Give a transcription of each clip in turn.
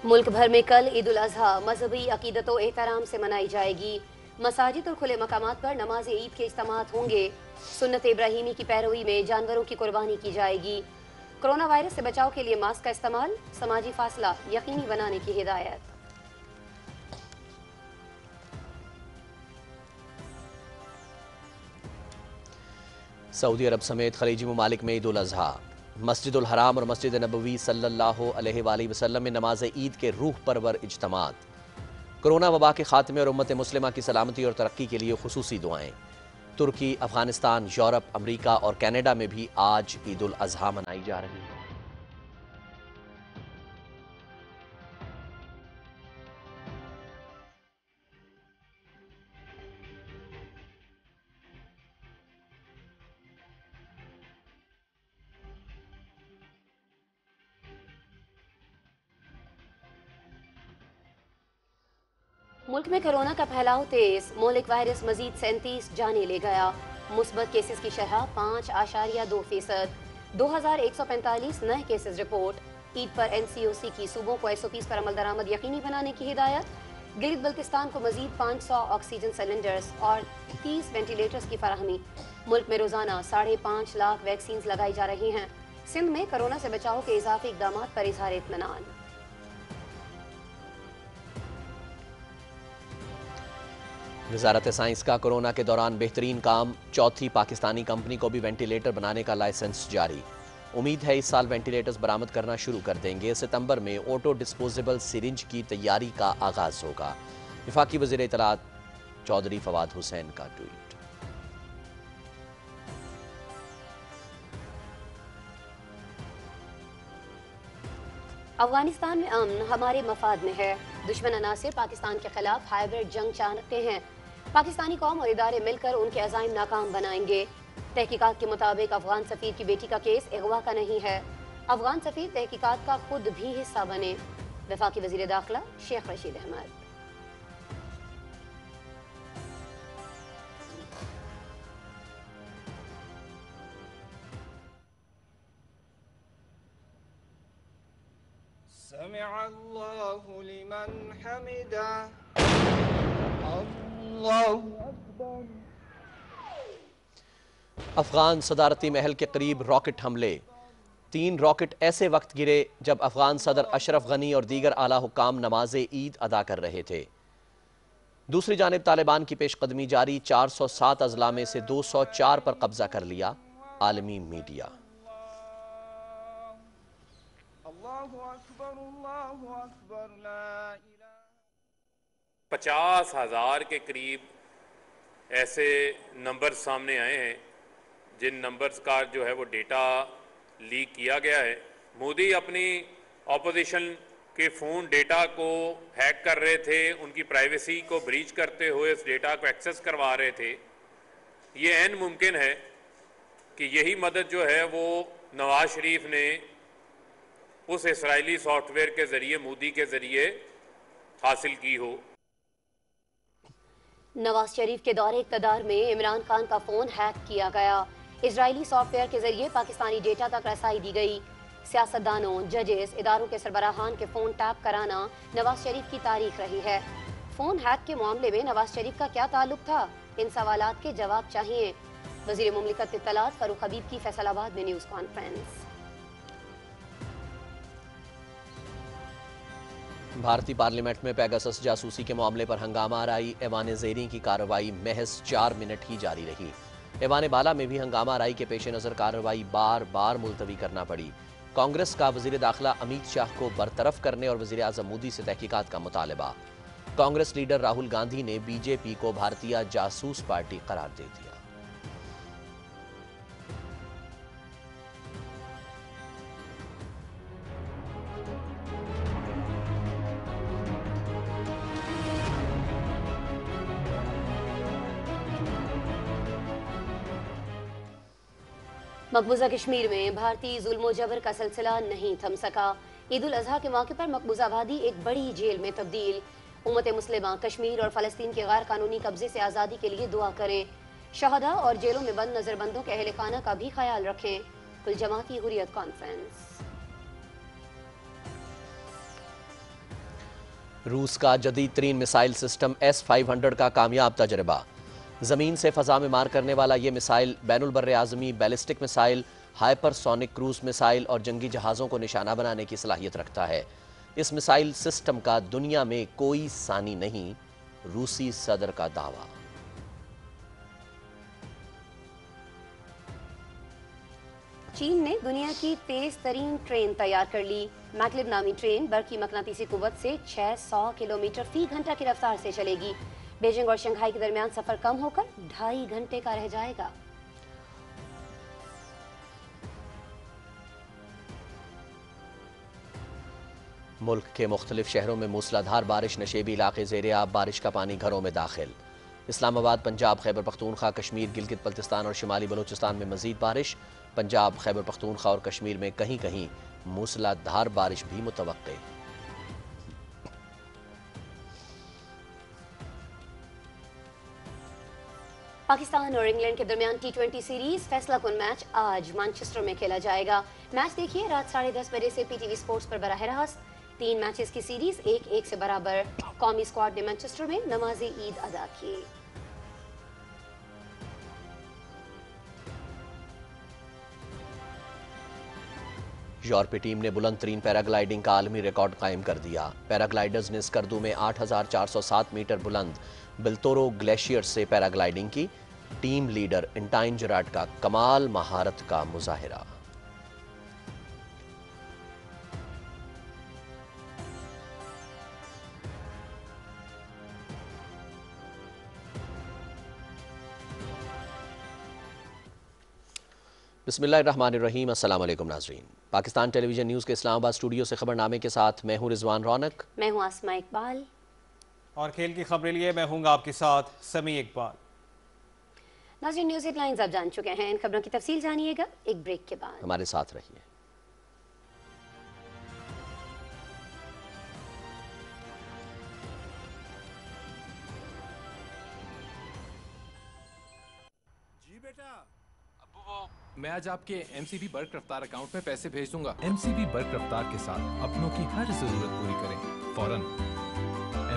मुल्क भर में कल ईद उल अजहा मजहबी अकीदत व एहतराम से मनाई जाएगी। मसाजिद और खुले मकामात पर नमाज ईद के इज्तिमात होंगे। सुन्नत इब्राहीमी की पैरवी में जानवरों की कुर्बानी की जाएगी। कोरोना वायरस से बचाव के लिए मास्क का इस्तेमाल, समाजी फासला यकीनी बनाने की हिदायत। सऊदी अरब समेत खलीजी ममालिक में ईद उल अजहा, मस्जिदुल हराम और मस्जिद नबवी सल्लल्लाहु अलैहि वसल्लम में नमाज ईद के रूह परवर इज्तिमात। कोरोना वबा के खात्मे और उम्मत मुस्लिमा की सलामती और तरक्की के लिए खुसूसी दुआएं। तुर्की, अफगानिस्तान, यूरोप, अमरीका और कनाडा में भी आज ईद उल अजहा मनाई जा रही है। मुल्क में कोरोना का फैलाव तेज, मौलिक वायरस मजीद 37 जाने ले गया। मुस्बत केसेस की शरह 5.2%। 2145 नए केसेस रिपोर्ट। ईद पर NCOC की सूबों को SOPs पर अमल दरामद यकीनी बनाने की हिदायत। गिलित बल्तिस्तान को मजीद 500 ऑक्सीजन सिलेंडर्स और 30 वेंटिलेटर्स की फराहमी। मुल्क में रोजाना 5.5 लाख वैक्सीन लगाई जा रही हैं। सिंध में कोरोना से बचाव के इजाफी इकदाम पर इजहार इत्मीनान। वजारत साइंस का कोरोना के दौरान बेहतरीन काम, चौथी पाकिस्तानी कंपनी को भी वेंटिलेटर बनाने का लाइसेंस जारी। उम्मीद है इस साल वेंटिलेटर्स बरामद करना शुरू कर देंगे। सितंबर में ऑटो डिस्पोजेबल सिरिंज की तैयारी का आगाज होगा। वफाकी वज़ीर इत्तलात चौधरी फवाद हुसैन का ट्वीट। अफगानिस्तान में अमन हमारे मफाद में है। दुश्मन अनासिर पाकिस्तान के खिलाफ हाइब्रिड जंग चाहते हैं। पाकिस्तानी कौम और इदारे मिलकर उनके अज़ाइम नाकाम बनाएंगे। तहकीकात के मुताबिक अफगान सफीर की बेटी का केस अगवा का नहीं है। अफगान सफीर तहकीकात का खुद भी हिस्सा बने। वफाकी वज़ीर दाखिला शेख रशीद अहमद। समिअल्लाहु लिमन हमिदा, अल्लाहु अकबर। अफगान सदारती महल के करीब रॉकेट हमले। 3 रॉकेट ऐसे वक्त गिरे जब अफगान सदर अशरफ गनी और दीगर आला हुकाम नमाज ईद अदा कर रहे थे। दूसरी जानिब तालिबान की पेशकदमी जारी, 407 अजला में से 204 पर कब्जा कर लिया। आलमी मीडिया। 50,000 के करीब ऐसे नंबर सामने आए हैं जिन नंबर्स का जो है वो डेटा लीक किया गया है। मोदी अपनी ऑपोजिशन के फ़ोन डेटा को हैक कर रहे थे, उनकी प्राइवेसी को ब्रीच करते हुए उस डेटा को एक्सेस करवा रहे थे। ये ऐन मुमकिन है कि यही मदद जो है वो नवाज शरीफ ने उस इसराइली सॉफ्टवेयर के ज़रिए, मोदी के ज़रिए हासिल की हो। नवाज शरीफ के दौरे इक़्तिदार में इमरान खान का फ़ोन हैक किया गया। इजरायली सॉफ्टवेयर के जरिए पाकिस्तानी डेटा तक रसाई दी गई। सियासतदानों, जजेस, इदारों के सरबराहान के फ़ोन टैप कराना नवाज शरीफ की तारीख रही है। फ़ोन हैक के मामले में नवाज शरीफ का क्या ताल्लुक था? इन सवालात के जवाब चाहिए। वज़ीर मुमलिकत इत्तलात फ़ारूक हबीब की फैसलाबाद में न्यूज़ कॉन्फ्रेंस। भारतीय पार्लियामेंट में पेगासस जासूसी के मामले पर हंगामा राई। ऐवान ज़ेरी की कार्रवाई महज 4 मिनट ही जारी रही। ऐवान बाला में भी हंगामा राई के पेश नज़र कार्रवाई बार बार मुलतवी करना पड़ी। कांग्रेस का वज़ीर दाखिला अमित शाह को बरतरफ करने और वज़ीर आज़म मोदी से तहकीकात का मुतालबा। कांग्रेस लीडर राहुल गांधी ने BJP को भारतीय जासूस पार्टी करार दे दिया। मकबूजा कश्मीर में भारतीय जुल्म जबर का सिलसिला नहीं थम सका। ईद उल अजहा के मौके पर मकबूजा आबादी एक बड़ी जेल में तब्दील। उम्मत मुस्लिमा कश्मीर और फ़लस्तीन के गैर कानूनी कब्जे से आज़ादी के लिए दुआ करें। शहदा और जेलों में बंद नजरबंदों के अहल खाना का भी ख्याल रखें। कुल जमाती हुर्रियत कॉन्फ्रेंस। روس کا جدید ترین میسائل سسٹم S-500 کا کامیاب تجربہ۔ زمین سے فضا میں مار کرنے والا یہ میسائل بین البراعظمی ballistic missile, hypersonic cruise missile اور جنگی جہازوں کو نشانہ بنانے کی صلاحیت رکھتا ہے۔ اس میسائل سسٹم کا دنیا میں کوئی ثانی نہیں، روسی صدر کا دعویٰ۔ چین نے دنیا کی تیز ترین ٹرین تیار کر لی۔ میگلیب نامی ٹرین برقی مقناطیسی قوت سے 600 کلومیٹر فی گھنٹہ کی رفتار سے چلے گی۔ بیجنگ اور شنگھائی کے درمیان سفر کم ہو کر 2.5 گھنٹے کا رہ جائے گا۔ ملک کے مختلف شہروں میں موسلادھار بارش، نشیبی علاقے زیر آب، بارش کا پانی گھروں میں داخل۔ اسلام آباد، پنجاب، خیبر پختونخوا، کشمیر، گلگت بلتستان اور شمالی بلوچستان میں مزید بارش۔ پنجاب، خیبر پختونخوا اور کشمیر میں کہیں کہیں موسلادھار بارش بھی متوقع۔ پاکستان اور انگلینڈ کے درمیان T20 سیریز فیصلہ کن میچ آج مانچسٹر میں کھیلا جائے گا۔ میچ دیکھیے رات 10:30 بجے سے PTV سپورٹس پر براہ راست۔ 3 میچز کی سیریز 1-1 سے برابر۔ قومی اسکواڈ نے مانچسٹر میں نماز عید ادا کی۔ یورپی ٹیم نے بلند ترین پیراگلائیڈنگ کا عالمی ریکارڈ قائم کر دیا۔ پیراگلائیڈرز نے اسکردو میں 8,407 میٹر بلند بلتورو گلیشیئر سے پیراگلائیڈنگ کی۔ ٹیم لیڈر انٹائن جراٹ کا کمال مہارت کا مظاہرہ۔ بسم اللہ الرحمن الرحیم، السلام علیکم ناظرین۔ پاکستان ٹیلی ویژن نیوز کے اسلام آباد اسٹوڈیو سے خبرنامے کے ساتھ میں ہوں رضوان رونق۔ میں ہوں آسماء اقبال اور کھیل کی خبریں لیے میں ہوں گا آپ کے ساتھ سمیع اقبال۔ ناظرین، نیوز ہیڈ لائنز آپ جان چکے ہیں، ان خبروں کی تفصیل جانیے گا ایک بریک کے بعد۔ ہمارے ساتھ رہیے۔ میں آج آپ کے MCB برق رفتار اکاؤنٹ میں پیسے بھیج دوں گا۔ MCB برق رفتار کے ساتھ اپنوں کی ہر ضرورت پوری کریں فوراً۔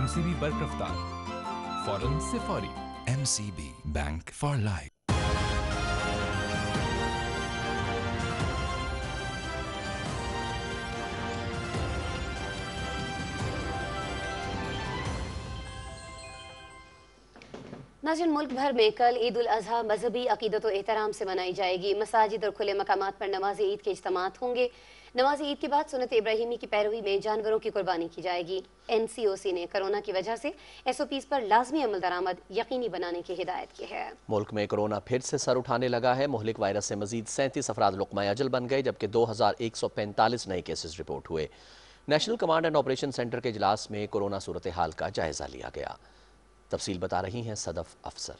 MCB برق رفتار، فوراً سے فوری۔ MCB bank for life. ناظرین، ملک بھر میں کل عید الاضحیٰ مذہبی عقیدت و احترام سے منائی جائے گی۔ مساجد اور کھلے مقامات پر نماز عید کے اجتماعات ہوں گے۔ نماز عید کے بعد سنت ابراہیمی کی پیروی میں جانوروں کی قربانی کی جائے گی۔ NCOC نے کرونا کی وجہ سے SOPs پر لازمی عمل درآمد یقینی بنانے کی ہدایت کی ہے۔ ملک میں کرونا پھر سے سر اٹھانے لگا ہے۔ مہلک وائرس سے مزید 37 افراد لقمہ اجل بن گئے، جبکہ 2145 نئے کیسز رپورٹ ہوئے۔ National command and operation centre کے اجلاس میں کرونا صورتحال کا جائزہ لیا گیا۔ تفصیل بتا رہی ہیں صدف افضل۔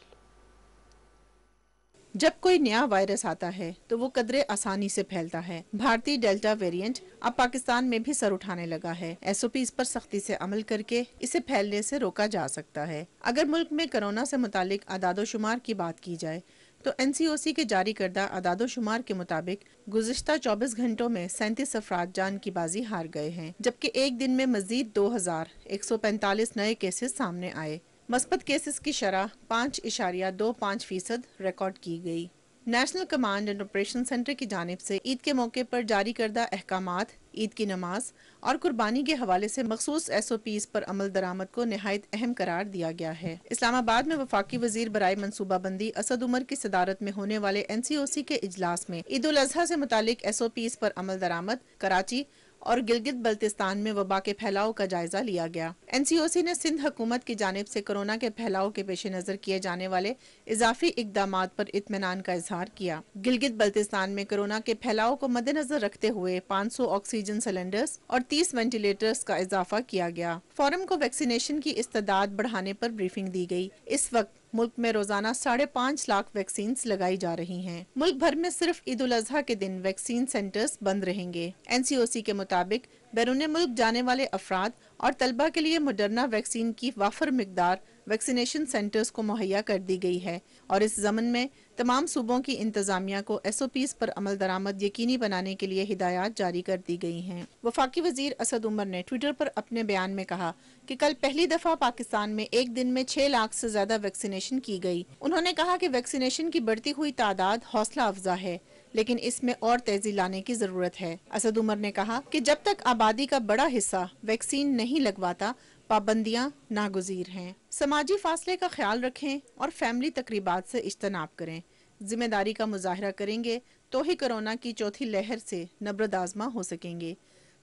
جب کوئی نیا وائرس آتا ہے تو وہ قدرے آسانی سے پھیلتا ہے۔ بھارتی ڈیلٹا ویرینٹ اب پاکستان میں بھی سر اٹھانے لگا ہے۔ SOPs پر سختی سے عمل کر کے اسے پھیلنے سے روکا جا سکتا ہے۔ اگر ملک میں کرونا سے متعلق اعداد و شمار کی بات کی جائے تو NCOC کے جاری کردہ اعداد و شمار کے مطابق گزشتہ 24 گھنٹوں میں 37 افراد جان کی بازی ہار گئے ہیں، جبکہ ایک دن میں مزید 2145 نئے کیسز سامنے آئے۔ مثبت کیسز کی شرح 5.25% ریکارڈ کی گئی۔ National command and operation centre کی جانب سے عید کے موقع پر جاری کردہ احکامات، عید کی نماز اور قربانی کے حوالے سے مخصوص SOPs پر عمل درآمد کو نہایت اہم قرار دیا گیا ہے۔ اسلام آباد میں وفاقی وزیر برائے منصوبہ بندی اسد عمر کی صدارت میں ہونے والے NCOC کے اجلاس میں عید الاضحیٰ سے متعلق SOPs پر عمل درآمد، کراچی اور گلگت بلتستان میں وبا کے پھیلاؤ کا جائزہ لیا گیا۔ NCOC نے سندھ حکومت کی جانب سے کورونا کے پھیلاؤ کے پیش نظر کیے جانے والے اضافی اقدامات پر اطمینان کا اظہار کیا۔ گلگت بلتستان میں کورونا کے پھیلاؤ کو مد نظر رکھتے ہوئے 500 آکسیجن سلنڈرز اور 30 وینٹیلیٹرز کا اضافہ کیا گیا۔ فورم کو ویکسینیشن کی استعداد بڑھانے پر بریفنگ دی گئی۔ اس وقت ملک میں روزانہ 5.5 لاکھ ویکسینز لگائی جا رہی ہیں۔ ملک بھر میں صرف عید الاضحیٰ کے دن ویکسین سینٹرز بند رہیں گے۔ NCOC کے مطابق بیرون ملک جانے والے افراد اور طلبہ کے لیے مڈرنا ویکسین کی وافر مقدار वैक्सीनेशन सेंटर्स को मुहैया कर दी गई है और इस ज़मन में तमाम सूबों की इंतज़ामिया को SOPs पर अमल दरामद यकीनी बनाने के लिए हिदायत जारी कर दी गई हैं। वफाकी वज़ीर असद उमर ने ट्विटर पर अपने बयान में कहा कि कल पहली दफ़ा पाकिस्तान में एक दिन में 6 लाख से ज़्यादा वैक्सीनेशन की गई। उन्होंने कहा कि वैक्सीनेशन की बढ़ती हुई तादाद हौसला अफजा है, लेकिन इसमें और तेजी लाने की जरूरत है। असद उमर ने कहा कि जब तक आबादी का बड़ा हिस्सा वैक्सीन नहीं लगवाता, पाबंदियां नागुज़ीर हैं। समाजी फासले का ख्याल रखें और फैमिली तकरीबात से इज्तनाब करें। जिम्मेदारी का मुजाहरा करेंगे तो ही कोरोना की चौथी लहर से नबरद आज़मा हो सकेंगे।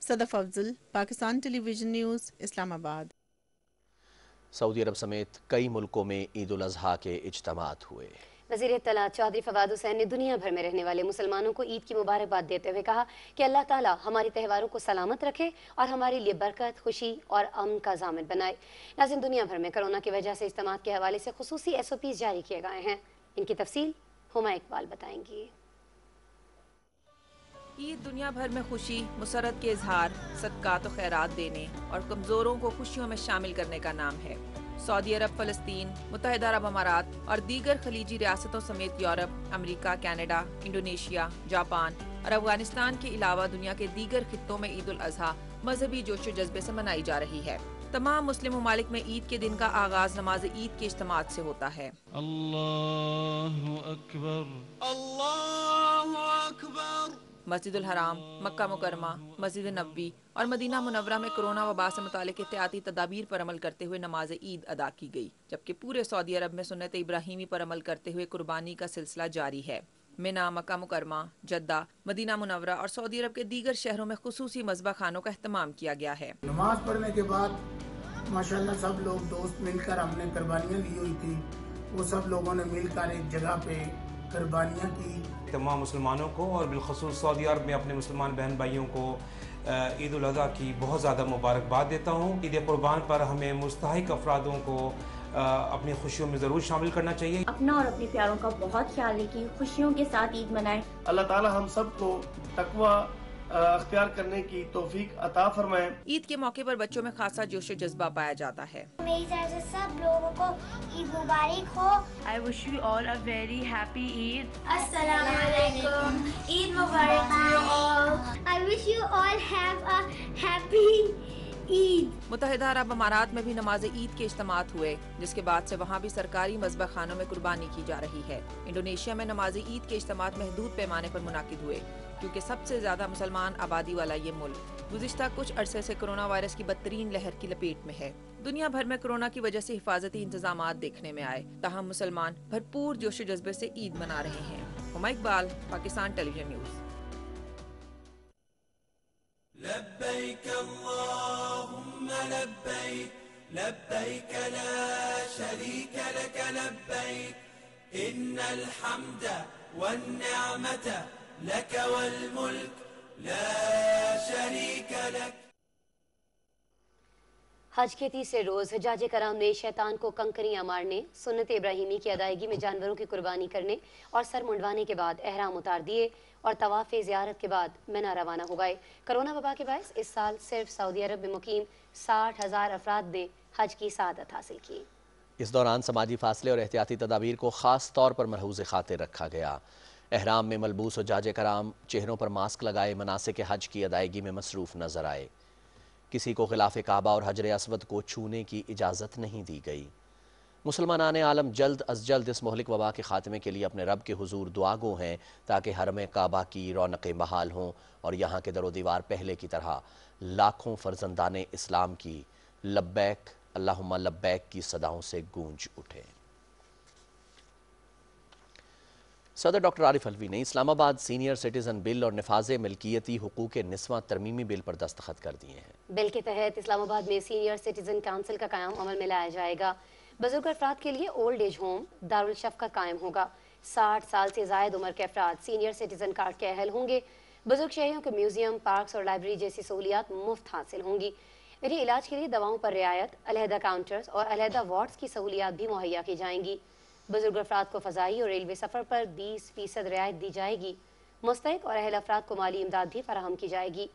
Sadaf Afzal, Pakistan television news, Islamabad. सऊदी अरब समेत कई मुल्कों में ईद उल अज़हा के इज्तिमात हुए। वज़ीर इत्तलात चौधरी फवाद हुसैन ने दुनिया भर में रहने वाले मुसलमानों को ईद की मुबारकबाद देते हुए कहा कि अल्लाह ताला हमारे त्योहारों को सलामत रखे और हमारे लिए बरकत, खुशी और अमन का ज़ामिन बनाए। नाज़रीन, दुनिया भर में कोरोना की वजह से इज्तिमात के हवाले से खुसूसी SOPs जारी किए गए हैं। इनकी तफसील हुमा इकबाल बताएंगी। ईद दुनिया भर में खुशी, मुसरत के इजहार, सदकात और खैरात देने और कमज़ोरों को खुशियों में शामिल करने का नाम है। सऊदी अरब, फ़लस्तीन, मुत्तहिदा अरब अमारात और दीगर खलीजी रियासतों समेत Europe, America, Canada, Indonesia, Japan और अफगानिस्तान के अलावा दुनिया के दीगर खित्तों में ईद उल अज़हा मजहबी जोश व जज्बे से मनाई जा रही है। तमाम मुस्लिम ममालिक में ईद के दिन का आगाज नमाज ईद के इज्तिमात से होता है। अल्लाहु अकबर, अल्लाहु अकबर। मस्जिदुल हराम, मक्का मुकरमा, मस्जिद नबवी और मदीना मुनव्वरा में कोरोना वबा से मुतालिक एहतियाती तदाबीर पर अमल करते हुए नमाज ईद अदा की गई, जबकि पूरे सऊदी अरब में सुन्नत इब्राहिमी पर अमल करते हुए कुर्बानी का सिलसिला जारी है। मिना, मक्का मुकरमा, जद्दा, मदीना मुनव्वरा और सऊदी अरब के दीगर शहरों में खुसूसी मज़बा खानों का अहतमाम किया गया है। नमाज पढ़ने के बाद माशाल्लाह सब लोग दोस्त मिलकर हमने कुर्बानियाँ ली हुई थी, वो सब लोगों ने मिलकर एक जगह पे कुर्बानियाँ की। तमाम मुसलमानों को और बिलखसूस सऊदी अरब में अपने मुसलमान बहन भाइयों को ईद उल अज़हा की बहुत ज़्यादा मुबारकबाद देता हूँ। ईद कुर्बान पर हमें मुस्तहिक अफरादों को अपनी खुशियों में ज़रूर शामिल करना चाहिए। अपना और अपने प्यारों का बहुत ख्याल रखें, खुशियों के साथ ईद मनाएं। अल्लाह ताला हम सबको तकवा अख्तियार करने की तौफीक अता फरमाए। ईद के मौके पर बच्चों में खासा जोश जज्बा पाया जाता है। मेरी तरफ से सब लोगों को ईद मुबारक हो। I wish you all a very happy Eid. अस्सलाम वालेकुम, ईद मुबारक to you all. I wish you all have a happy Eid. मुत्तहिदा अरब अमारात में भी नमाज ईद के इज्तिमात हुए, जिसके बाद से वहाँ भी सरकारी मज़बा खानों में कुर्बानी की जा रही है। इंडोनेशिया में नमाज ईद के इज्तिमात महदूद पैमाने पर मुनाकिद हुए, क्योंकि सबसे ज्यादा मुसलमान आबादी वाला ये मुल्क गुज़िश्ता कुछ अरसे से कोरोना वायरस की बदतरीन लहर की लपेट में है। दुनिया भर में कोरोना की वजह से हिफाजती इंतजामात देखने में आए, ताहम मुसलमान भरपूर जोश जज्बे से ईद मना रहे हैं। Huma Iqbal, Pakistan television news. लब्बैक अल्लाहुम्मा लब्बैक, लब्बैक ला शरीक लक लब्बैक, इन्नल हम्द वन निअमत लक वल मुल्क ला शरीक लक। हज के तीसरे रोज हजाज कराम ने शैतान को कंकरियां मारने, सुन्नत इब्राहिमी की अदायगी में जानवरों की कुर्बानी करने और सर मुंडवाने के बाद एहराम उतार दिए और तवाफ़ ज़ियारत के बाद मिना रवाना हो गए। कोरोना वबा के बायस इस साल सिर्फ सऊदी अरब में मुकीम 60,000 अफराद ने हज की सआदत हासिल की। इस दौरान समाजी फासले और एहतियाती तदाबीर को ख़ास तौर पर मरहूज़ खातिर रखा गया। एहराम में मलबूस हजाज कराम चेहरों पर मास्क लगाए मनासिक हज की अदायगी में मसरूफ़ नजर आए। किसी को खिलाफ काबा और हजर असवद को छूने की इजाज़त नहीं दी गई। मुसलमान आलम जल्द अज जल्द इस मोहलिक वबा के खात्मे के लिए अपने रब के हुजूर दुआ गो हैं, ताकि हरम काबा की रौनकें बहाल हों और यहाँ के दरो दीवार पहले की तरह लाखों फर्जंदाने इस्लाम की लब्बैक अल्लाहुम्मा लब्बैक की सदाओं से गूंज उठे। सदर डॉक्टर आरिफ अलवी ने इस्लामाबाद सीनियर सिटीजन बिल और निफाज मिल्कियती हुकूक निस्वां तरमीमी बिल पर दस्तखत कर दिए हैं। बिल के तहत इस्लामाबाद में सीनियर सिटीजन काउंसिल का कायम अमल में लाया जाएगा। बुजुर्ग अफराद के लिए ओल्ड एज होम दारुल शफ़क़त कायम होगा। 60 साल से ज़ायद उम्र के अफराद सीनियर सिटीजन कार्ड के अहल होंगे। बुजुर्ग शहरियों के म्यूजियम, पार्क्स और लाइब्रेरी जैसी सहूलियात मुफ्त हासिल होंगी। इन्हें इलाज के लिए दवाओं पर रियायत, अलहदा काउंटर्स और अलहदा वार्ड्स की सहूलियात भी मुहैया की जाएंगी। बुजुर्ग अफराद को फ़ज़ाई और रेलवे सफ़र पर 20% रियायत दी जाएगी। मुस्तहिक और अहल अफराद को माली इमदाद भी फराहम की जाएगी।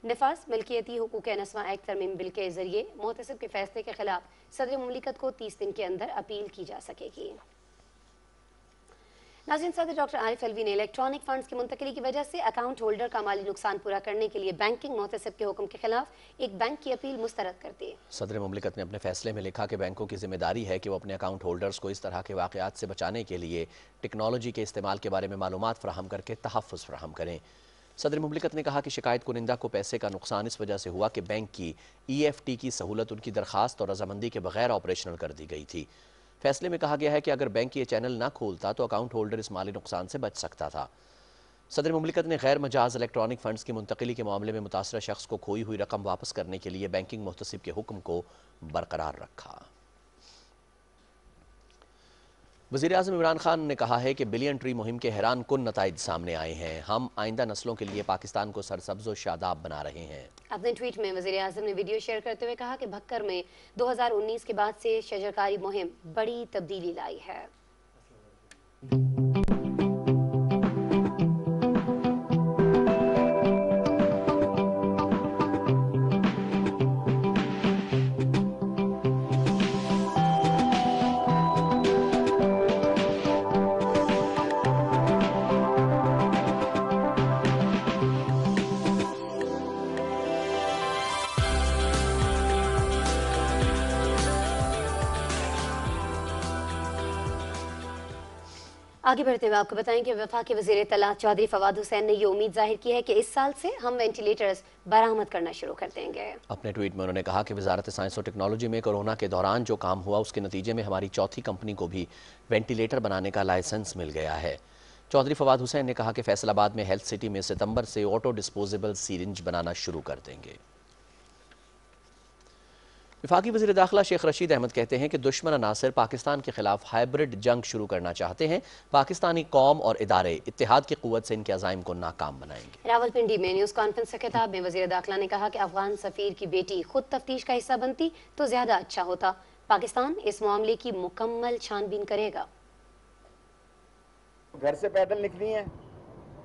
नफाज मिल्कियती हुकूक नस्वा एक्ट तरमीम बिल के जरिए मोहतसिब के फैसले के खिलाफ सदर मुमलिकत को 30 दिन के अंदर अपील की जा सकेगी। नाज़रीन, सदर डॉक्टर आरिफ अलवी ने इलेक्ट्रॉनिक फंड्स की मुंतकली की वजह से अकाउंट होल्डर का माली नुकसान पूरा करने के लिए बैंकिंग मोहतसिब के हुक्म के खिलाफ एक बैंक की अपील मुस्तरद कर दी। सदर मुमलिकत ने अपने फैसले में लिखा कि बैंकों की जिम्मेदारी है कि वो अपने अकाउंट होल्डर्स को इस तरह के वाक़यात से बचाने के लिए टेक्नोलॉजी के इस्तेमाल के बारे में मालूमात फराहम करके तहफ़्फ़ुज़ फराहम करें। सदर मुमलिकत ने कहा कि शिकायत कुनिंदा को पैसे का नुकसान इस वजह से हुआ कि बैंक की EFT की सहूलत उनकी दरख्वास्त और रजामंदी के बगैर ऑपरेशनल कर दी गई थी। फैसले में कहा गया है कि अगर बैंक ये चैनल ना खोलता तो अकाउंट होल्डर इस माली नुकसान से बच सकता था। सदर मुमलिकत ने गैर मजाज इलेक्ट्रॉनिक फंड्स की मुंतकली के मामले में मुतासरा शख्स को खोई हुई रकम वापस करने के लिए बैंकिंग मुहतसिब के हुक्म को बरकरार रखा। वज़ीर आज़म इमरान खान ने कहा है कि बिलियन ट्री मुहिम के हैरान कुन नताइज सामने आए हैं। हम आइंदा नस्लों के लिए पाकिस्तान को सरसब्ज़ व शादाब बना रहे हैं। अपने ट्वीट में वज़ीर आज़म ने वीडियो शेयर करते हुए कहा कि भक्कर में 2019 के बाद से शजरकारी मुहिम बड़ी तब्दीली लाई है। आगे बढ़ते हुए आपको बताएं कि वफाकी वज़ीर इत्तलात चौधरी फवाद हुसैन ने ये उम्मीद जाहिर की है कि इस साल से हम वेंटिलेटर्स बरामद करना शुरू कर देंगे। अपने ट्वीट में उन्होंने कहा कि वजारत साइंस और टेक्नोलॉजी में कोरोना के दौरान जो काम हुआ उसके नतीजे में हमारी चौथी कंपनी को भी वेंटिलेटर बनाने का लाइसेंस मिल गया है। चौधरी फवाद हुसैन ने कहा कि फैसलाबाद में हेल्थ सिटी में सितंबर से ऑटो डिस्पोजेबल सीरिंज बनाना शुरू कर देंगे। वफाकी वज़ीर दाखिला शेख रशीद अहमद कहते हैं कि दुश्मन अनासर पाकिस्तान के खिलाफ हाइब्रिड जंग शुरू करना चाहते हैं। पाकिस्तानी कौम और इदारे इत्तेहाद की क़ुव्वत से इनके अज़ाइम को नाकाम बनाएंगे। रावलपिंडी में न्यूज़ कॉन्फ्रेंस के खिताब में वज़ीर दाखिला ने कहा कि अफगान सफ़ीर की बेटी खुद तफ्तीश का हिस्सा बनती तो ज़्यादा अच्छा होता। पाकिस्तान इस मामले की मुकम्मल छानबीन करेगा। घर से पैदल निकली हैं,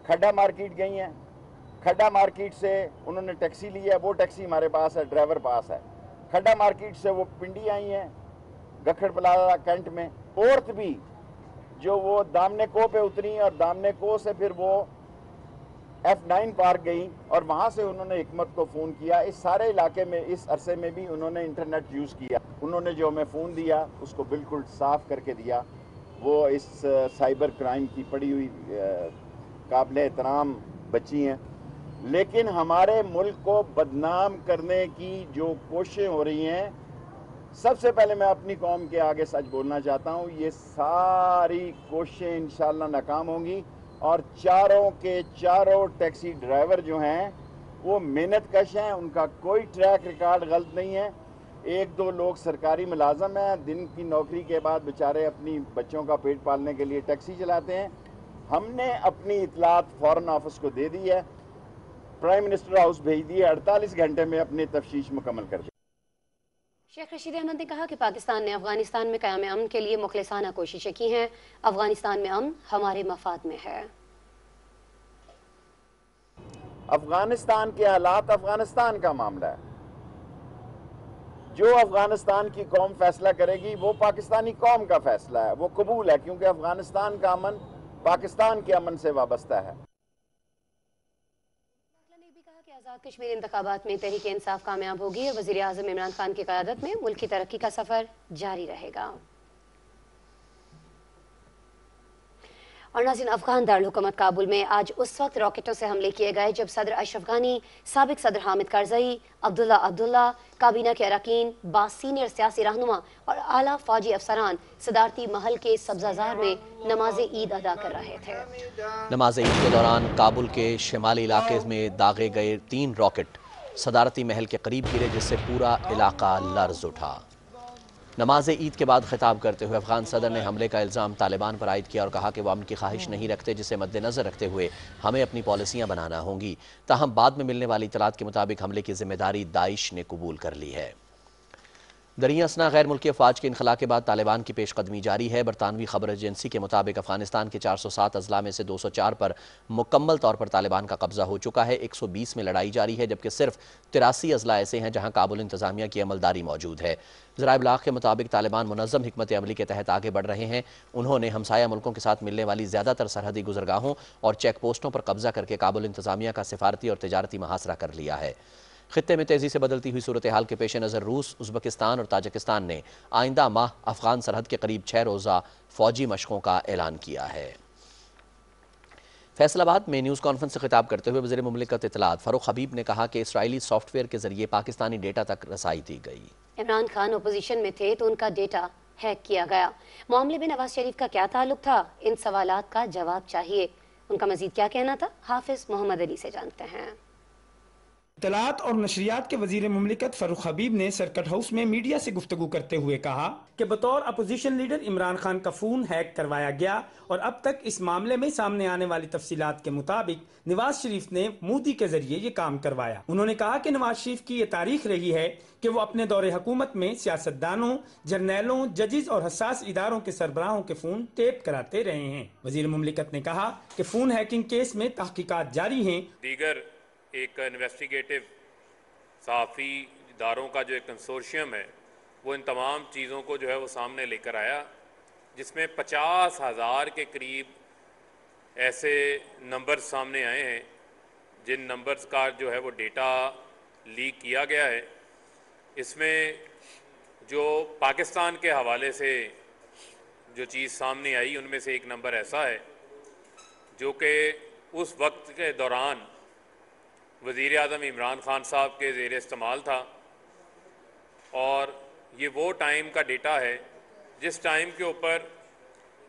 खड्डा मार्केट गई हैं, खड्डा मार्केट से उन्होंने टैक्सी ली है, वो टैक्सी हमारे पास है, ड्राइवर पास है। खड्डा मार्केट से वो पिंडी आई हैं, गखड़ प्लाजा कैंट में। औरत भी जो वो दामने को पे उतरी और दामने को से फिर वो F9 पार्क गई और वहाँ से उन्होंने हिकमत को फ़ोन किया। इस सारे इलाके में इस अरसे में भी उन्होंने इंटरनेट यूज़ किया। उन्होंने जो हमें फ़ोन दिया उसको बिल्कुल साफ़ करके दिया। वो इस साइबर क्राइम की पड़ी हुई काबिल एहतराम बच्ची हैं, लेकिन हमारे मुल्क को बदनाम करने की जो कोशिशें हो रही हैं, सबसे पहले मैं अपनी कौम के आगे सच बोलना चाहता हूँ, ये सारी कोशिशें इंशाअल्लाह नाकाम होंगी और चारों के चारों टैक्सी ड्राइवर जो हैं वो मेहनत कश हैं, उनका कोई ट्रैक रिकॉर्ड गलत नहीं है। एक दो लोग सरकारी मुलाजम हैं, दिन की नौकरी के बाद बेचारे अपनी बच्चों का पेट पालने के लिए टैक्सी चलाते हैं। हमने अपनी इतलात फॉरेन ऑफिस को दे दी है, प्राइम मिनिस्टर हाउस भेज दिए, 48 घंटे में अपनी तफ्तीश मुकम्मल कर दी। शेख रशीद अहमद ने कहा कि पाकिस्तान ने अफगानिस्तान में क़याम अमन के लिए मुखलिसाना कोशिशें की हैं। अफगानिस्तान में अमन हमारे मफाद में है। अफगानिस्तान के हालात अफगानिस्तान का मामला है। जो अफगानिस्तान की कौम फैसला करेगी वो पाकिस्तानी कौम का फैसला है, वो कबूल है, क्योंकि अफगानिस्तान का अमन पाकिस्तान के अमन से वाबस्ता है। आज़ाद कश्मीर इंतखाबात में तहरीक इंसाफ कामयाब होगी और वज़ीर आज़म इमरान खान की क़यादत में मुल्क की तरक्की का सफ़र जारी रहेगा। और नाज़रीन, अफगान दारुल-हुकूमत काबुल में आज उस वक्त रॉकेटों से हमले किए गए जब सदर अशरफ गनी, साबिक सदर हामिद करज़ई, अब्दुल्ला, काबीना के अरकान, सीनियर सियासी रहनुमा और आला फौजी अफसरान सदारती महल के सब्ज़ाज़ार में नमाज ईद अदा कर रहे थे। नमाज ईद के दौरान काबुल के शिमाली इलाके में दागे गए 3 रॉकेट सदारती महल के करीब गिरे, जिससे पूरा इलाका लर्ज़ उठा। नमाज ईद के बाद खिताब करते हुए अफगान सदर ने हमले का इल्ज़ाम तालिबान पर आयद किया और कहा कि वह अमन की ख्वाहिश नहीं रखते, जिसे मद्देनज़र रखते हुए हमें अपनी पॉलिसियाँ बनाना होंगी। ताहम बाद में मिलने वाली इतलात के मुताबिक हमले की जिम्मेदारी दाइश ने कबूल कर ली है। دریں اثنا غیر ملکی افواج کے انخلا کے بعد طالبان کی پیش قدمی جاری ہے۔ برطانوی خبر ایجنسی کے مطابق افغانستان کے 407 اضلاع میں سے 204 پر مکمل طور پر طالبان کا قبضہ ہو چکا ہے۔ 120 میں لڑائی جاری ہے، جبکہ صرف 83 اضلاع ایسے ہیں جہاں کابل انتظامیہ کی عملداری موجود ہے۔ ذرائع ابلاغ کے مطابق طالبان منظم حکمت عملی کے تحت آگے بڑھ رہے ہیں۔ انہوں نے ہمسایہ ملکوں کے ساتھ ملنے والی زیادہ تر سرحدی گزرگاہوں اور چیک پوسٹوں پر قبضہ کر کے کابل انتظامیہ کا سفارتی اور تجارتی محاصرہ کر لیا ہے۔ خطے میں تیزی سے بدلتی ہوئی صورتحال کے پیش نظر روس، ازبکستان اور تاجکستان نے آئندہ ماہ افغان سرحد کے قریب 6 روزہ فوجی مشقوں کا اعلان کیا ہے۔ فیصل آباد میں نیوز کانفرنس سے خطاب کرتے ہوئے وزیر مملکت اطلاعات فاروق حبیب نے کہا کہ اسرائیلی سافٹ ویئر کے ذریعے پاکستانی ڈیٹا تک رسائی دی گئی۔ عمران خان اپوزیشن میں تھے تو ان کا ڈیٹا ہیک کیا گیا، معاملے میں نواز شریف کا کیا تعلق تھا؟ ان سوالات کا جواب چاہیے۔ ان کا مزید کیا کہنا تھا؟ حافظ محمد علی سے جانتے ہیں۔ اطلاعات اور نشریات کے وزیر مملکت فاروق حبیب نے سرکٹ ہاؤس میں میڈیا سے گفتگو کرتے ہوئے کہا کہ بطور اپوزیشن لیڈر عمران خان کا فون ہیک کروایا گیا اور اب تک اس معاملے میں سامنے آنے والی تفصیلات کے مطابق نواز شریف نے مودی کے ذریعے یہ کام کروایا۔ انہوں نے کہا کہ نواز شریف کی یہ تاریخ رہی ہے کہ وہ اپنے دور حکومت میں سیاستدانوں، جرنیلوں، ججز اور حساس اداروں کے سربراہوں کے فون ٹیپ کراتے رہے ہیں۔ وزیر مملکت نے کہا کہ فون ہیکنگ کیس میں تحقیقات جاری ہیں۔ دیگر ایک انویسٹیگیٹو صحافی اداروں کا جو ایک کنسورشیم ہے وہ ان تمام چیزوں کو جو ہے وہ سامنے لے کر آیا، جس میں 50,000 کے قریب ایسے نمبرز سامنے آئے ہیں جن نمبرز کا جو ہے وہ ڈیٹا لیک کیا گیا ہے۔ اس میں جو پاکستان کے حوالے سے جو چیز سامنے آئی ان میں سے ایک نمبر ایسا ہے جو کہ اس وقت کے دوران وزیر اعظم عمران خان صاحب کے زیر استعمال تھا، اور یہ وہ ٹائم کا ڈیٹا ہے جس ٹائم کے اوپر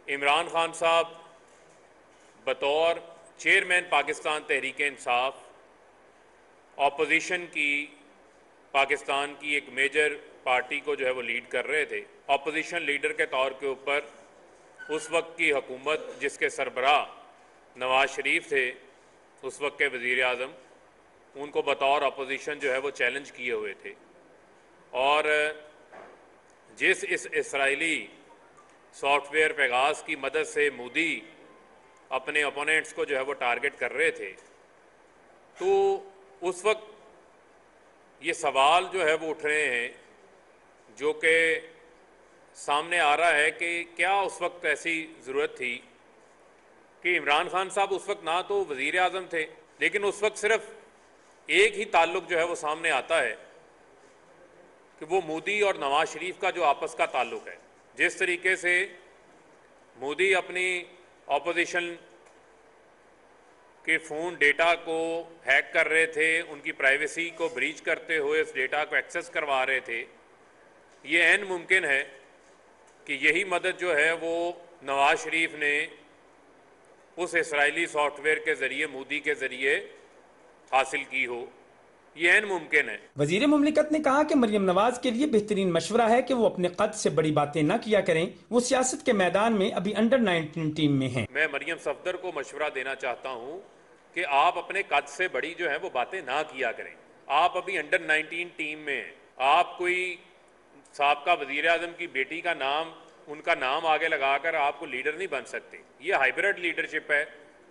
عمران خان صاحب بطور چیئرمین پاکستان تحریک انصاف اپوزیشن کی پاکستان کی ایک میجر پارٹی کو جو ہے وہ لیڈ کر رہے تھے۔ اپوزیشن لیڈر کے طور کے اوپر اس وقت کی حکومت جس کے سربراہ نواز شریف تھے، اس وقت کے وزیر اعظم، ان کو بطور اپوزیشن جو ہے وہ چیلنج کیے ہوئے تھے، اور جس اس اسرائیلی سافٹ ویئر پیغاز کی مدد سے مودی اپنے اپوننٹس کو جو ہے وہ ٹارگٹ کر رہے تھے، تو اس وقت یہ سوال جو ہے وہ اٹھ رہے ہیں جو کہ سامنے آ رہا ہے کہ کیا اس وقت ایسی ضرورت تھی کہ عمران خان صاحب اس وقت نہ تو وزیر اعظم تھے، لیکن اس وقت صرف ایک ہی تعلق جو ہے وہ سامنے آتا ہے کہ وہ مودی اور نواز شریف کا جو آپس کا تعلق ہے۔ جس طریقے سے مودی اپنی اپوزیشن کے فون ڈیٹا کو ہیک کر رہے تھے، ان کی پرائیویسی کو بریچ کرتے ہوئے اس ڈیٹا کو ایکسیس کروا رہے تھے، یہ عین ممکن ہے کہ یہی مدد جو ہے وہ نواز شریف نے اس اسرائیلی سافٹ ویئر کے ذریعے مودی کے ذریعے حاصل کی ہو، یہ عین ممکن ہے۔ وزیر مملکت نے کہا کہ مریم نواز کے لیے بہترین مشورہ ہے کہ وہ اپنے قد سے بڑی باتیں نہ کیا کریں، وہ سیاست کے میدان میں ابھی انڈر 19 ٹیم میں ہیں۔ میں مریم صفدر کو مشورہ دینا چاہتا ہوں کہ آپ اپنے قد سے بڑی جو ہے وہ باتیں نہ کیا کریں، آپ ابھی انڈر 19 ٹیم میں ہیں، آپ کوئی سابقہ وزیر اعظم کی بیٹی کا نام، ان کا نام آگے لگا کر آپ کو لیڈر نہیں بن سکتے۔ یہ ہائبرڈ لیڈرشپ ہے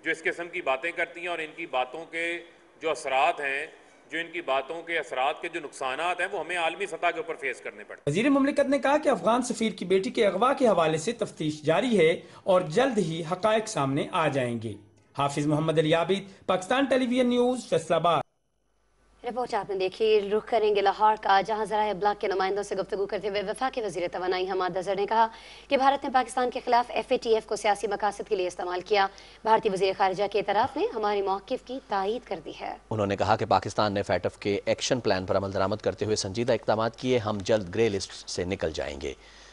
جو اس قسم کی باتیں کرتی ہیں، اور ان کی باتوں کے جو اثرات ہیں، جو ان کی باتوں کے اثرات کے جو نقصانات ہیں، وہ ہمیں عالمی سطح کے اوپر فیس کرنے پڑتے ہیں۔ وزیر مملکت نے کہا کہ افغان سفیر کی بیٹی کے اغوا کے حوالے سے تفتیش جاری ہے اور جلد ہی حقائق سامنے آ جائیں گے۔ حافظ محمد علی عابد، پاکستان ٹیلی ویژن نیوز، فیصل آباد۔ رپورٹ آپ نے دیکھی، رخ کریں گے لاہور کا، جہاں ذرائع ابلاغ کے نمائندوں سے گفتگو کرتے ہوئے وفاقی وزیر توانائی حماد اظہر نے کہا کہ بھارت نے پاکستان کے خلاف FATF کو سیاسی مقاصد کے لیے استعمال کیا۔ بھارتی وزیر خارجہ کے اعتراف نے ہمارے موقف کی تائید کر دی ہے۔ انہوں نے کہا کہ پاکستان نے FATF کے ایکشن پلان پر عمل درآمد کرتے ہوئے سنجیدہ اقدامات کیے، ہم جلد گرے لسٹ سے نکل جائیں گے۔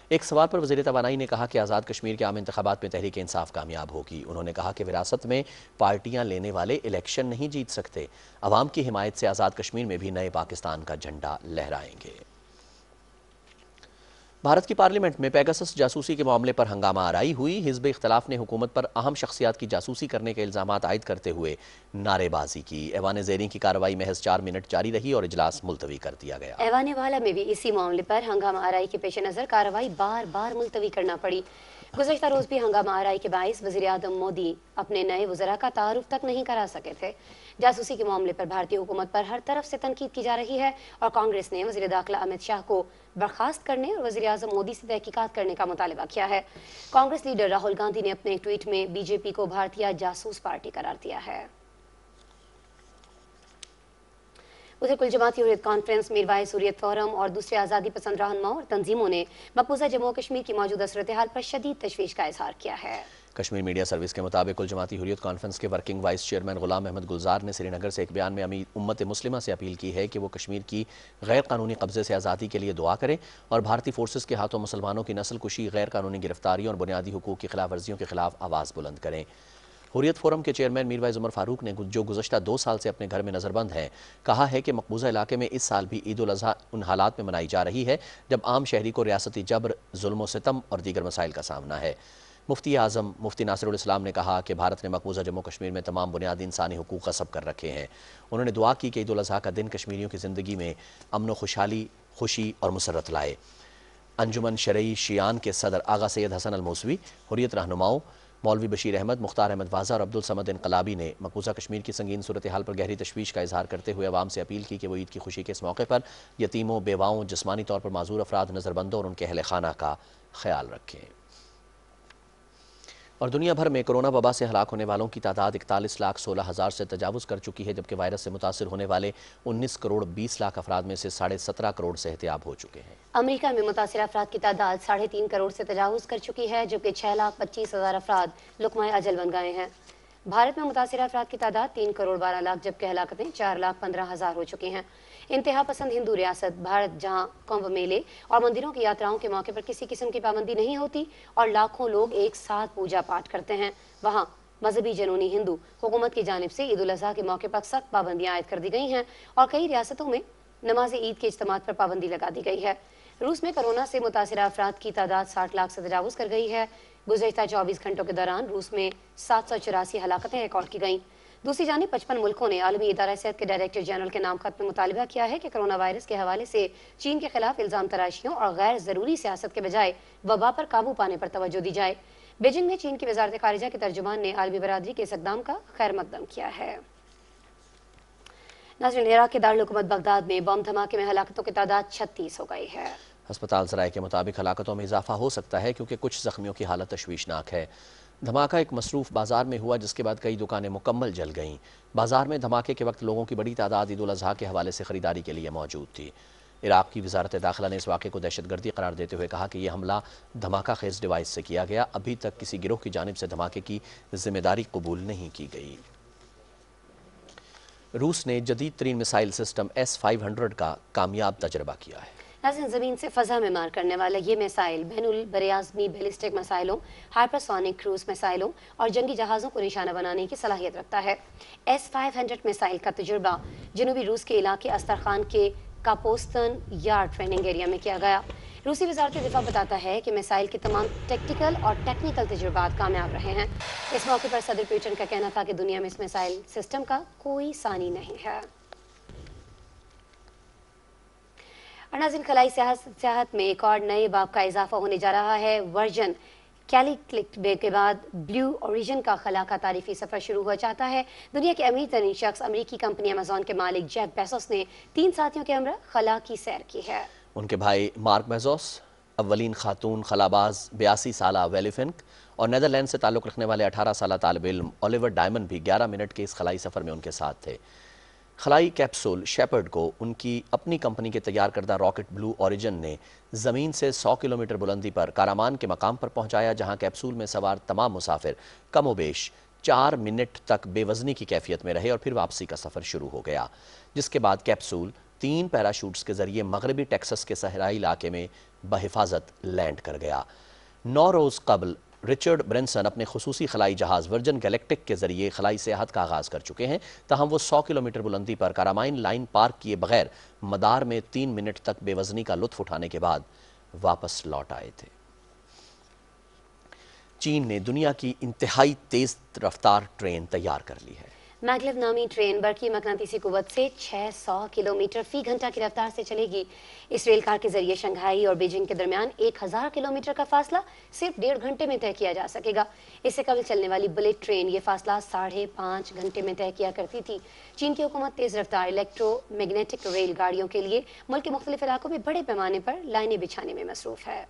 ایک سوال پر وزیر توانائی نے کہا کہ آزاد کشمیر کے عام انتخابات میں تحریک انصاف کامیاب ہوگی۔ انہوں نے کہا کہ وراثت میں پارٹیاں لینے والے الیکشن نہیں جیت سکتے، عوام کی حمایت سے آزاد کشمیر میں بھی نئے پاکستان کا جھنڈا لہرائیں گے۔ بھارت کی پارلیمنٹ میں پیگاسس جاسوسی کے معاملے پر ہنگامہ آرائی ہوئی۔ حزب اختلاف نے حکومت پر اہم شخصیات کی جاسوسی کرنے کے الزامات عائد کرتے ہوئے نعرے بازی کی۔ ایوان زیریں کی کارروائی محض 4 منٹ جاری رہی اور اجلاس ملتوی کر دیا گیا۔ ایوان بالا میں بھی اسی معاملے پر ہنگامہ آرائی کے پیش نظر کارروائی بار بار ملتوی کرنا پڑی۔ گزشتہ روز بھی ہنگامہ آرائی کے باعث وزیر اعظم مودی اپنے نئے وزراء کا تعارف تک نہیں کرا سکے تھے۔ جاسوسی کے معاملے پر بھارتی حکومت پر ہر طرف سے تنقید کی جا رہی ہے اور کانگریس نے وزیر داخلہ امت شاہ کو برخاست کرنے اور وزیر اعظم مودی سے تحقیقات کرنے کا مطالبہ کیا ہے۔ کانگریس لیڈر راہل گاندھی نے اپنے ایک ٹویٹ میں بی جے پی کو بھارتیہ جاسوس پارٹی قرار دیا ہے۔ ادھر کل جماعتی حریت کانفرنس، میروائس حریت فورم اور دوسرے آزادی پسند رہنماؤں اور تنظیموں نے مقبوضہ جموں و کشمیر کی موجودہ صورتحال پر شدید تشویش کا اظہار کیا ہے۔ کشمیر میڈیا سروس کے مطابق کل جماعتی حریت کانفرنس کے working vice chairman Ghulam Ahmad گلزار نے سری نگر سے ایک بیان میں امت مسلمہ سے اپیل کی ہے کہ وہ کشمیر کی غیر قانونی قبضے سے آزادی کے لیے دعا کریں اور بھارتی فورسز کے ہاتھوں مسلمانوں کی نسل کشی، غیر قانونی گرفتاریوں اور بنیادی حقوق کی خلاف ورزیوں کے خلاف آواز بلند کریں۔ حریت فورم کے چیئرمین میروائس عمر فاروق نے جو گزشتہ 2 سال سے اپنے گھر میں نظر بند ہیں، کہا ہے کہ مقبوضہ علاقے میں اس سال بھی عید الاضحیٰ ان حالات میں منائی جا رہی ہے جب عام شہری کو ریاستی جبر، ظلم و ستم اور دیگر مسائل کا سامنا ہے۔ مفتی اعظم مفتی ناصر الاسلام نے کہا کہ بھارت نے مقبوضہ جموں کشمیر میں تمام بنیادی انسانی حقوق غصب کر رکھے ہیں۔ انہوں نے دعا کی کہ عید الاضحیٰ کا دن کشمیریوں کی زندگی میں امن و خوشحالی، خوشی اور مسرت لائے۔ انجمن شرعی شیعان کے صدر آغا سید حسن الموسوی، حریت رہنماؤں مولوی بشیر احمد، مختار احمد واضح اور عبدالصمد انقلابی نے مقبوضہ کشمیر کی سنگین صورتحال پر گہری تشویش کا اظہار کرتے ہوئے عوام سے اپیل کی کہ وہ عید کی خوشی کے اس موقع پر یتیموں، بیواؤں، جسمانی طور پر معذور افراد، نظر بندوں اور ان کے اہل خانہ کا خیال رکھیں۔ اور دنیا بھر میں کرونا وبا سے ہلاک ہونے والوں کی تعداد 41,16,000 سے تجاوز کر چکی ہے، جبکہ وائرس سے متاثر ہونے والے 19,20,00,000 افراد میں سے 17.5 کروڑ صحتیاب ہو چکے ہیں۔ امریکہ میں متاثرہ افراد کی تعداد 3.5 کروڑ سے تجاوز کر چکی ہے، جبکہ 6,25,000 افراد لقمۂ اجل بن گئے ہیں۔ بھارت میں متاثرہ افراد کی تعداد 3 کروڑ 12 لاکھ، جبکہ ہلاکتیں 4,15,000 ہو چکی ہیں۔ انتہا پسند ہندو ریاست بھارت، جہاں کنبھ میلے اور مندروں کی یاتراؤں کے موقع پر کسی قسم کی پابندی نہیں ہوتی اور لاکھوں لوگ ایک ساتھ پوجا پاٹ کرتے ہیں، وہاں مذہبی جنونی ہندو حکومت کی جانب سے عید الاضحیٰ کے موقع پر سخت پابندیاں عائد کر دی گئی ہیں اور کئی ریاستوں میں نماز عید کے اجتماعات پر پابندی لگا دی گئی ہے۔ روس میں کرونا سے متاثرہ افراد کی تعداد 60 لاکھ سے تجاوز کر گئی ہے۔ گزشتہ 24 گھنٹوں کے دوران روس میں 784 ہلاکتیں ریکارڈ کی گئیں۔ دوسری جانب 55 ملکوں نے عالمی ادارہ صحت کے ڈائریکٹر جنرل کے نام خط میں مطالبہ کیا ہے کہ کرونا وائرس کے حوالے سے چین کے خلاف الزام تراشیوں اور غیر ضروری سیاست کے بجائے وبا پر قابو پانے پر توجہ دی جائے۔ بیجنگ میں چین کی وزارت خارجہ کے ترجمان نے عالمی برادری کے اس اقدام کا خیر مقدم کیا ہے۔ ناظرین، عراق کے دارالحکومت بغداد میں بم دھماکے میں ہلاکتوں کی تعداد 36 ہو گئی ہے۔ ہسپتال ذرائع کے مطابق ہلاکتوں میں اضافہ ہو سکتا ہے کیونکہ کچھ زخمیوں کی حالت تشویشناک ہے۔ دھماکہ ایک مصروف بازار میں ہوا، جس کے بعد کئی دکانیں مکمل جل گئیں۔ بازار میں دھماکے کے وقت لوگوں کی بڑی تعداد عید الاضحیٰ کے حوالے سے خریداری کے لیے موجود تھی۔ عراق کی وزارت داخلہ نے اس واقعے کو دہشت گردی قرار دیتے ہوئے کہا کہ یہ حملہ دھماکہ خیز ڈیوائس سے کیا گیا۔ ابھی تک کسی گروہ کی جانب سے دھماکے کی ذمہ داری قبول نہیں کی گئی۔ روس نے جدید ترین میسائل سسٹم S-500 کا کامیاب تجربہ کیا ہے۔ ناظرین، زمین سے فضا میں مار کرنے والا یہ میسائل بین البراعظمی بیلسٹک میسائلوں، ہائپرسونک کروز میسائلوں اور جنگی جہازوں کو نشانہ بنانے کی صلاحیت رکھتا ہے۔ S-500 میسائل کا تجربہ جنوبی روس کے علاقے استرخان کے کاپوستن یار ٹریننگ ایریا میں کیا گیا۔ روسی وزارت دفاع بتاتا ہے کہ میسائل کے تمام ٹیکٹیکل اور ٹیکنیکل تجربات کامیاب رہے ہیں۔ اس موقع پر صدر پوٹن کا کہنا تھا کہ دنیا میں اس میسائل سسٹم کا کوئی ثانی نہیں ہے۔ اور ناظرین، خلائی سیاحت میں ایک اور نئے باب کا اضافہ ہونے جا رہا ہے۔ ورجن کیلیکٹ بے کے بعد بلیو اوریجن کا خلا کا تاریخی سفر شروع ہوا چاہتا ہے۔ دنیا کے امیر ترین شخص امریکی کمپنی امیزون کے مالک جیف بیزوس نے 3 ساتھیوں کے ہمراہ خلا کی سیر کی ہے۔ ان کے بھائی مارک بیزوس، اولین خاتون خلاباز 82 سالہ ویلی فنک اور نیدرلینڈ سے تعلق رکھنے والے 18 سالہ طالب علم اولیور ڈائمنڈ بھی 11 منٹ کے اس خلائی سفر میں ان کے ساتھ تھے۔ خلائی کیپسول شیپرڈ کو ان کی اپنی کمپنی کے تیار کردہ راکٹ بلیو اوریجن نے زمین سے 100 کلومیٹر بلندی پر کارامان کے مقام پر پہنچایا، جہاں کیپسول میں سوار تمام مسافر کم و بیش 4 منٹ تک بے وزنی کی کیفیت میں رہے اور پھر واپسی کا سفر شروع ہو گیا، جس کے بعد کیپسول 3 پیراشوٹس کے ذریعے مغربی ٹیکسس کے صحرائی علاقے میں بحفاظت لینڈ کر گیا۔ 9 روز قبل رچرڈ برینسن اپنے خصوصی خلائی جہاز ورجن گیلیکٹک کے ذریعے خلائی سیاحت کا آغاز کر چکے ہیں، تاہم وہ 100 کلومیٹر بلندی پر کارامائن لائن پار کیے بغیر مدار میں 3 منٹ تک بے وزنی کا لطف اٹھانے کے بعد वापस लौट आए थे। चीन ने दुनिया की इंतहाई तेज रफ्तार ट्रेन तैयार कर ली है। मैग्लेव नामी ट्रेन बरकी मकनातीसी कुव्वत से 600 किलोमीटर फी घंटा की रफ्तार से चलेगी। इस रेल कार के जरिए शंघाई और बीजिंग के दरमियान 1000 किलोमीटर का फासला सिर्फ 1.5 घंटे में तय किया जा सकेगा। इससे कबल चलने वाली बुलेट ट्रेन ये फासला 5.5 घंटे में तय किया करती थी। चीन की हुकूमत तेज रफ्तार इलेक्ट्रोमैग्नेटिक रेल गाड़ियों के लिए मुल्क के मुख्तलिफ इलाकों में बड़े पैमाने पर लाइनें बिछाने में मसरूफ है।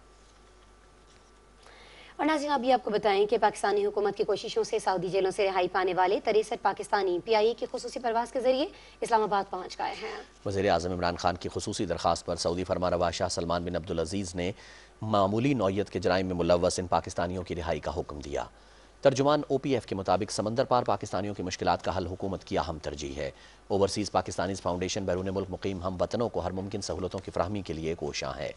और नाज़रीन, अभी आपको बताएं कि पाकिस्तानी हुकूमत की कोशिशों से सऊदी जेलों से रिहाई पाने वाले 63 पाकिस्तानी PIA की खुसूसी परवाज़ के जरिए इस्लामाबाद पहुँच गए हैं। वज़ीर आज़म इमरान खान की खुसूसी दरख्वास्त पर सऊदी फरमानरवा शाह सलमान बिन अब्दुल अजीज़ ने मामूली नौयत के जराइम में मुलव्वस इन पाकिस्तानियों की रिहाई का हुक्म दिया। तर्जुमान OPF के मुताबिक समंदर पार पाकिस्तानियों की मुश्किलात का हल हुकूमत की अहम तरजीह है। ओवरसीज़ पाकिस्तानीज़ फाउंडेशन बैरून मुल्क मुकीम हम वतनों को हर मुमकिन सहूलतों की फराहमी के लिए कोशां है।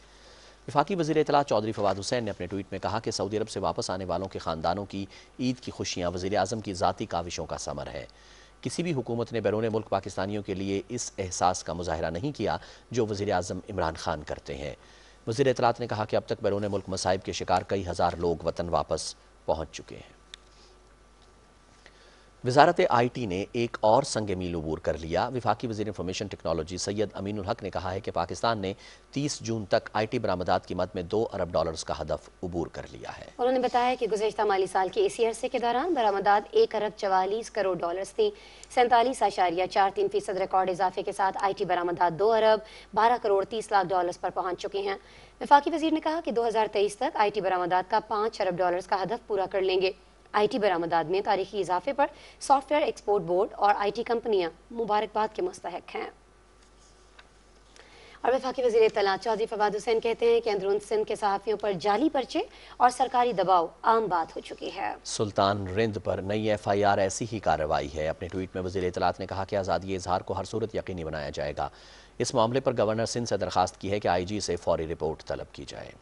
वफाकी वज़ीर इत्तला चौधरी फवाद हुसैन ने अपने ट्वीट में कहा कि सऊदी अरब से वापस आने वालों के ख़ानदानों की ईद की खुशियाँ वज़ीर आज़म की ज़ाती काविशों का समर है। किसी भी हुकूमत ने बैरून मुल्क पाकिस्तानियों के लिए इस एहसास का मुजाहरा नहीं किया जो वज़ीर आज़म इमरान खान करते हैं। वज़ीर इत्तलात ने कहा कि अब तक बैरून मुल्क मसाइब के शिकार कई हज़ार लोग वतन वापस पहुँच चुके हैं। वज़ारत IT ने एक और संग मील उबूर कर लिया। वफाकी वज़ीर इंफॉर्मेशन टेक्नोलॉजी सैयद अमीनुल हक ने कहा है कि पाकिस्तान ने 30 जून तक IT बरामदात की मद में $2 अरब का हदफ उबूर कर लिया है। उन्होंने बताया कि गुज़श्ता माली साल के इसी अरसे के दौरान बरामदात $1 अरब 44 करोड़ थी। 47.43% रिकॉर्ड इजाफे के साथ IT बरामदात $2 अरब 12 करोड़ 30 लाख पर पहुँच चुके हैं। वफाकी वज़ीर ने कहा कि 2023 तक IT बरामदात का $5 अरब का हदफ पूरा कर लेंगे। IT बरामदात में तारीखी इजाफे पर सॉफ्टवेयर एक्सपोर्ट बोर्ड और IT कंपनियां मुबारकबाद के मुस्तहक हैं। और वफाकी वज़ीर इत्तला चौधरी फवाद हुसैन कहते हैं कि अंदरून सिंध के सहाफ़ियों पर जाली पर्चे और सरकारी दबाव आम बात हो चुकी है। सुल्तान रिंद पर नई FIR ऐसी ही कार्रवाई है। अपने ट्वीट में वज़ीर इत्तलात ने कहा कि आज़ादी इजहार को हर सूरत यकीनी बनाया जाएगा। इस मामले पर गवर्नर सिंध से दरख्वास्त की है कि IG से फौरी रिपोर्ट तलब की जाए।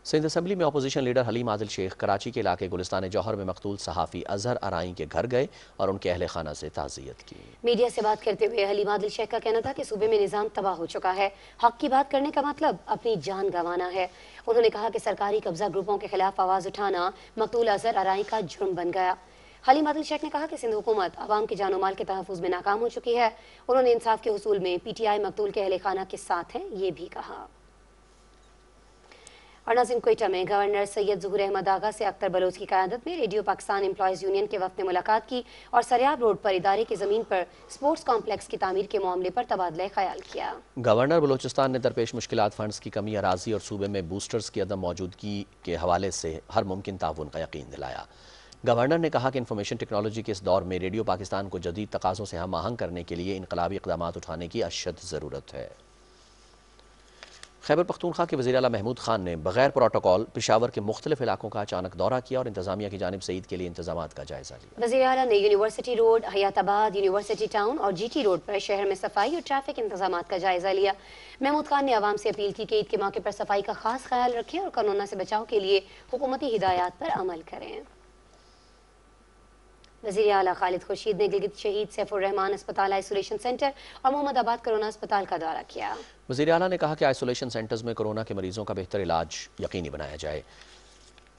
सिंध असम्बली में अपोजिशन लीडर हलीम आदिल शेख कराची के इलाके गुलिस्तान जौहर में मकतूल सहाफ़ी अजहर अराई के घर गए और उनके अहले खाना से ताज़ियत की। मीडिया से बात करते हुए हलीम आदिल शेख का कहना था कि सूबे में निज़ाम तबाह हो चुका है। हक की बात करने का मतलब अपनी जान गंवाना है। उन्होंने कहा कि सरकारी कब्जा ग्रुपों के खिलाफ आवाज़ उठाना मकतूल अजहर अराई का जुर्म बन गया। हलीम आदिल शेख ने कहा कि सिंध हुकूमत आवाम के जानो माल के तहफ़्फ़ुज़ में नाकाम हो चुकी है। उन्होंने इंसाफ के हुसूल में PTI मकतूल के अहले खाना के साथ है ये भी कहा। और नाज़रीन, क्वेटा में गवर्नर सैयद ज़हूर अहमद आगा से अख्तर बलोच की क़यादत में रेडियो पाकिस्तान एम्प्लॉयज़ यूनियन के वफ़द ने मुलाकात की और सरियाब रोड पर इदारे की ज़मीन पर स्पोर्ट्स कॉम्प्लेक्स की तामीर के मामले पर तबादला ख्याल किया। गवर्नर बलोचिस्तान ने दरपेश मुश्किलात फंड्स की कमी, अराजी और सूबे में बूस्टर्स की अदम मौजूदगी के हवाले से हर मुमकिन ताउन का यकीन दिलाया। गवर्नर ने कहा कि इंफॉर्मेशन टेक्नोलॉजी के इस दौर में रेडियो पाकिस्तान को जदीद तकाज़ों से हम आहंग करने के लिए इनकलाबी इक़दामात उठाने की अशद ज़रूरत है। खैबर पख्तूनख्वा के वज़ीर आला महमूद खान ने बगैर प्रोटोकॉल पेशावर के मुख्तलिफ इलाकों का अचानक दौरा किया और इंतजामिया की जानिब से ईद के लिए इंतजामात का जायजा लिया। वज़ीर आला ने university road, Hayatabad, university town और GT रोड पर शहर में सफाई और ट्रैफिक इंतजामात का जायजा लिया। महमूद खान ने आवाम से अपील की कि ईद के मौके पर सफाई का खास ख्याल रखें और कोरोना से बचाव के लिए हुकूमती हिदायत पर अमल करें। वज़ीर आला खालिद खुर्शीद ने गिलगित शहीद सैफुर रहमान अस्पताल आइसोलेशन सेंटर और मोहम्मदाबाद कोरोना अस्पताल का दौरा किया। वज़ीर आला ने कहा कि आइसोलेशन सेंटर्स में कोरोना के मरीजों का बेहतर इलाज यकीनी बनाया जाए,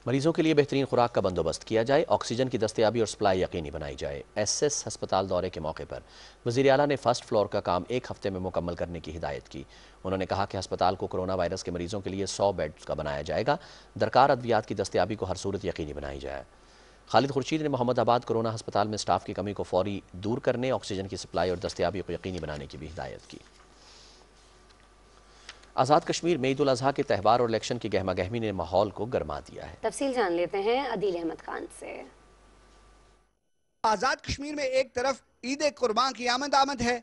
मरीजों के लिए बेहतरीन खुराक का बंदोबस्त किया जाए, ऑक्सीजन की दस्तयाबी और सप्लाई यकीनी बनाई जाए। SS अस्पताल दौरे के मौके पर वज़ीर आला ने फर्स्ट फ्लोर का काम 1 हफ्ते में मुकम्मल करने की हिदायत की। उन्होंने कहा कि अस्पताल को कोरोना वायरस के मरीजों के लिए 100 बेड्स का बनाया जाएगा। दरकार अद्वियात की दस्तयाबी को हर सूरत यकीनी बनाई जाए। खालिद खुर्शीद ने मोहम्मदाबाद कोरोना अस्पताल में स्टाफ की कमी को फौरी दूर करने, ऑक्सीजन की सप्लाई और दस्तयाबी को यकीनी बनाने की भी हिदायत की। आज़ाद कश्मीर में ईद उल अज़हा के त्यौहार और इलेक्शन की गहमा गहमी ने माहौल को गरमा दिया है। तफसील जान लेते हैं अदील अहमद खान से। आज़ाद कश्मीर में एक तरफ ईद कुर्बान की आमद है,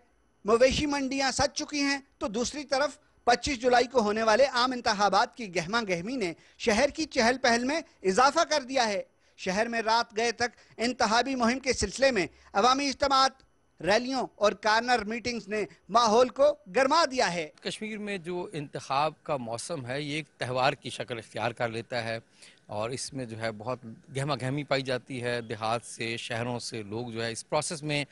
मवेशी मंडियां सज चुकी हैं, तो दूसरी तरफ 25 जुलाई को होने वाले आम इंतखाबात की गहमा गहमी ने शहर की चहल पहल में इजाफा कर दिया है। शहर में रात गए तक इंतखाबी मुहिम के सिलसिले में अवामी इज्तिमात, रैलियों और कार्नर मीटिंग्स ने माहौल को गरमा दिया है। कश्मीर में जो इंतखाब का मौसम है ये एक त्यौहार की शक्ल इख्तियार कर लेता है और इसमें जो है बहुत गहमा गहमी पाई जाती है। देहात से, शहरों से लोग जो है इस प्रोसेस में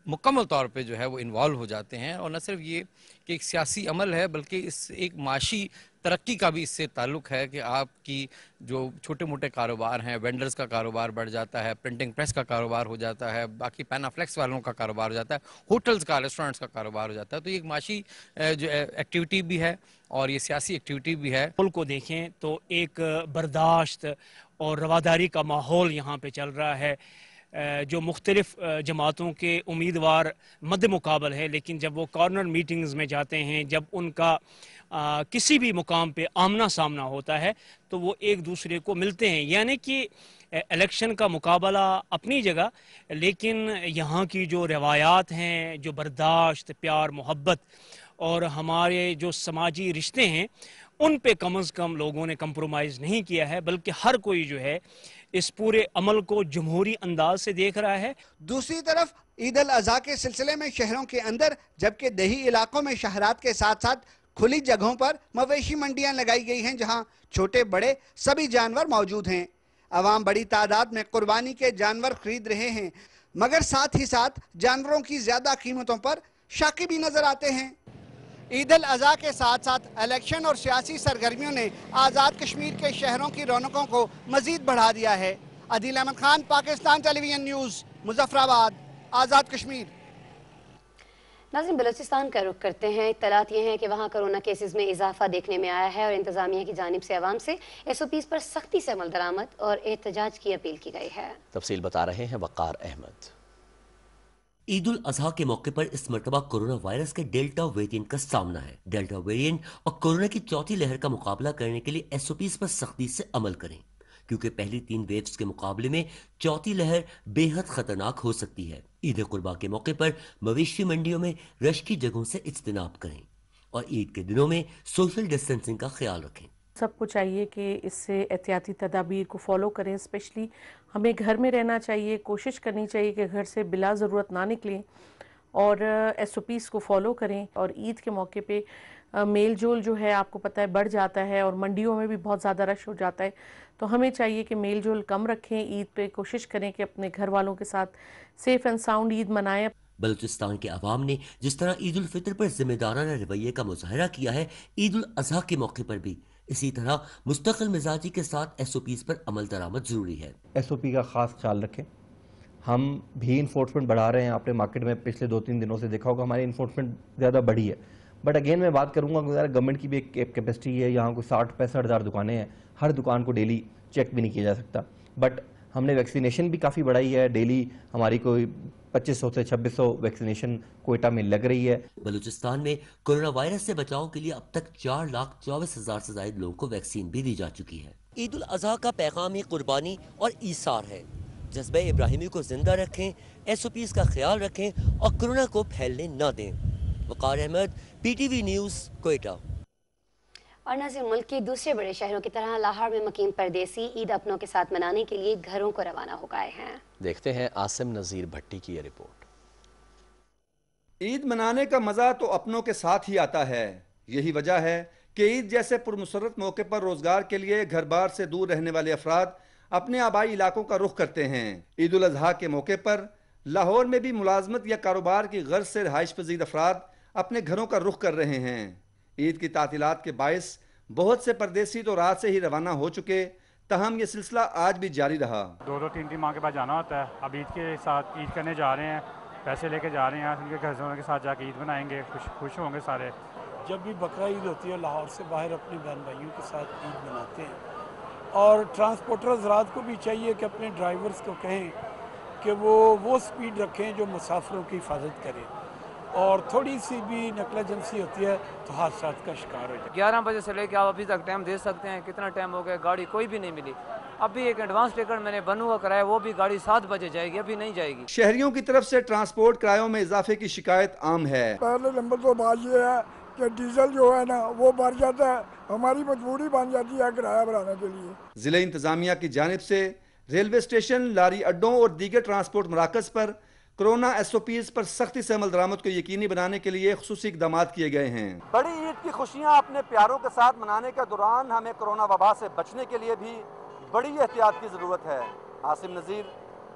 मुकम्मल तौर पे जो है वो इन्वॉल्व हो जाते हैं। और न सिर्फ ये کہ ایک سیاسی عمل ہے بلکہ اس ایک معاشی ترقی کا بھی اس سے تعلق ہے کہ آپ کی جو چھوٹے موٹے کاروبار ہیں، وینڈرز کا کاروبار بڑھ جاتا ہے، پرنٹنگ پریس کا کاروبار ہو جاتا ہے، باقی پینافلیکس والوں کا کاروبار ہو جاتا ہے، ہوٹلز کا، ریسٹورنٹس کا کاروبار ہو جاتا ہے. تو یہ ایک معاشی جو ایکٹیویٹی بھی ہے اور یہ سیاسی ایکٹیویٹی بھی ہے. ملک کو دیکھیں تو ایک برداشت اور رواداری کا ماحول یہاں پہ چل رہا ہے، جو مختلف جماعتوں کے امیدوار مد مقابل ہے، لیکن جب وہ کارنر میٹنگز میں جاتے ہیں، جب ان کا کسی بھی مقام پہ آمنا سامنا ہوتا ہے تو وہ ایک دوسرے کو ملتے ہیں. یعنی کہ الیکشن کا مقابلہ اپنی جگہ، لیکن یہاں کی جو روایات ہیں، جو برداشت، پیار، محبت اور ہمارے جو سماجی رشتے ہیں، ان پہ کم از کم لوگوں نے کمپرومائز نہیں کیا ہے، بلکہ ہر کوئی جو ہے اس پورے عمل کو جمہوری انداز سے دیکھ رہا ہے. دوسری طرف عید الاضحیٰ کے سلسلے میں شہروں کے اندر جبکہ دیہی علاقوں میں شہرات کے ساتھ ساتھ کھلی جگہوں پر مویشی منڈیاں لگائی گئی ہیں، جہاں چھوٹے بڑے سبھی جانور موجود ہیں. عوام بڑی تعداد میں قربانی کے جانور خرید رہے ہیں، مگر ساتھ ہی ساتھ جانوروں کی زیادہ قیمتوں پر شاکی بھی نظر آتے ہیں. عید الاضحیٰ کے ساتھ ساتھ الیکشن اور سیاسی سرگرمیوں نے آزاد کشمیر کے شہروں کی رونقوں کو مزید بڑھا دیا ہے. عادل احمد خان، پاکستان ٹیلی ویژن نیوز، مظفر آباد، آزاد کشمیر. ناظرین، بلوچستان کا رخ کرتے ہیں. اطلاعات یہ ہیں کہ وہاں کرونا کیسز میں اضافہ دیکھنے میں آیا ہے اور انتظامیہ کی جانب سے عوام سے SOPs پر سختی سے عمل درآمد اور احتجاج کی اپیل کی گئی ہے. تفصیل بتا رہے ہیں وقار احمد. عید الاضحیٰ کے موقع پر اس مرتبہ کورونا وائرس کے ڈیلٹا ویرینٹ کا سامنا ہے. ڈیلٹا ویرینٹ اور کورونا کی چوتھی لہر کا مقابلہ کرنے کے لیے SOPs پر سختی سے عمل کریں، کیونکہ پہلی 3 ویوز کے مقابلے میں چوتھی لہر بے حد خطرناک ہو سکتی ہے. عید قربا کے موقع پر مویشی منڈیوں میں رش کی جگہوں سے اجتناب کریں اور عید کے دنوں میں سوشل ڈسٹینسنگ کا خیال رکھیں. سب کو چاہیے کہ اس سے احتیاطی تدابیر کو فالو کریں. اسپیشلی ہمیں گھر میں رہنا چاہیے، کوشش کرنی چاہیے کہ گھر سے بلا ضرورت نہ نکلیں اور SOPs کو فالو کریں. اور عید کے موقع پہ میل جول جو ہے آپ کو پتہ ہے بڑھ جاتا ہے اور منڈیوں میں بھی بہت زیادہ رش ہو جاتا ہے، تو ہمیں چاہیے کہ میل جول کم رکھیں. عید پہ کوشش کریں کہ اپنے گھر والوں کے ساتھ سیف اینڈ ساؤنڈ عید منائیں. بلوچستان کے عوام نے جس طرح عید الفطر پر ذمہ دارانہ رویے کا مظاہرہ کیا ہے، عید الاضحیٰ کے موقع پر بھی اسی طرح مستقل مزاجی کے ساتھ SOPs پر عمل درآمد ضروری ہے. SOP کا خاص خیال رکھیں. ہم بھی انفورسمنٹ بڑھا رہے ہیں. آپ نے مارکیٹ میں پچھلے 2-3 دنوں سے دیکھا ہوگا ہماری انفورسمنٹ زیادہ بڑھی ہے. بٹ اگین میں بات کروں گا کہ گورنمنٹ کی بھی ایک کیپیسٹی ہے. یہاں کوئی 60-65 ہزار دکانیں ہیں، ہر دکان کو ڈیلی چیک بھی نہیں کیا جا سکتا. بٹ ہم نے ویکسینیشن بھی کافی بڑھائی ہے. ڈیلی ہماری کوئی 2500 سے 2600 ویکسینیشن کوئٹہ میں لگ رہی ہے. بلوچستان میں کورونا وائرس سے بچاؤ کے لیے اب تک 4,24,000 سے زائد لوگوں کو ویکسین بھی دی جا چکی ہے. عید الاضحیٰ کا پیغام ہی قربانی اور ایثار ہے. جذبہ ابراہیمی کو زندہ رکھیں، SOPs کا خیال رکھیں اور کورونا کو پھیلنے نہ دیں. وقار احمد، PTV نیوز، کوئٹہ. اور ناظرین، ملک کے دوسرے بڑے شہروں کی طرح لاہور میں مقیم پردیسی عید اپنوں کے ساتھ منانے کے لیے گھروں کو روانہ ہو گئے ہیں. دیکھتے ہیں عاصم نذیر بھٹی کی یہ رپورٹ. عید منانے کا مزہ تو اپنوں کے ساتھ ہی آتا ہے. یہی وجہ ہے کہ عید جیسے پرمسرت موقع پر روزگار کے لیے گھر بار سے دور رہنے والے افراد اپنے آبائی علاقوں کا رخ کرتے ہیں. عید الاضحیٰ کے موقع پر لاہور میں بھی ملازمت یا کاروبار کی غرض سے رہائش پذیر افراد اپنے گھروں کا رخ کر رہے ہیں. عید کی تعطیلات کے باعث بہت سے پردیسی تو رات سے ہی روانہ ہو چکے، تاہم یہ سلسلہ آج بھی جاری رہا. 2-3 ماہ کے بعد جانا ہوتا ہے. اب عید کے ساتھ عید کرنے جا رہے ہیں، پیسے لے کے جا رہے ہیں، ان کے گھروں کے ساتھ جا کے عید منائیں گے، خوش ہوں گے سارے. جب بھی بقرہ عید ہوتی ہے لاہور سے باہر اپنے بہن بھائیوں کے ساتھ عید مناتے ہیں. اور ٹرانسپورٹر حضرات کو بھی چاہیے کہ اپنے ڈرائیورز کو کہیں کہ وہ سپیڈ رکھیں جو مسافروں کی حفاظت کرے، اور تھوڑی سی بھی نقل ایجنسی ہوتی ہے تو حادثات کا شکار ہو جائے. 11 بجے سے لے کے آپ ابھی تک ٹائم دے سکتے ہیں. کتنا ٹائم ہو گیا، گاڑی کوئی بھی نہیں ملی. ابھی ایک ایڈوانس ٹکٹ میں نے بنو کا کرایا، وہ بھی گاڑی 7 بجے جائے گی، ابھی نہیں جائے گی. شہریوں کی طرف سے ٹرانسپورٹ کرایوں میں اضافے کی شکایت عام ہے. پہلے نمبر تو بات یہ ہے کہ ڈیزل جو ہے نا وہ بڑھ جاتا ہے، ہماری مجبوری بن جاتی ہے کرایہ بڑھانے کے لیے. ضلع انتظامیہ کی جانب سے ریلوے اسٹیشن، لاری اڈوں اور دیگر ٹرانسپورٹ مراکز پر کورونا SOPs پر سختی سے عمل درآمد کو یقینی بنانے کے لیے خصوصی اقدامات کیے گئے ہیں. بڑی عید کی خوشیاں اپنے پیاروں کے ساتھ منانے کے دوران ہمیں کورونا وبا سے بچنے کے لیے بھی بڑی احتیاط کی ضرورت ہے. عاصم نذیر،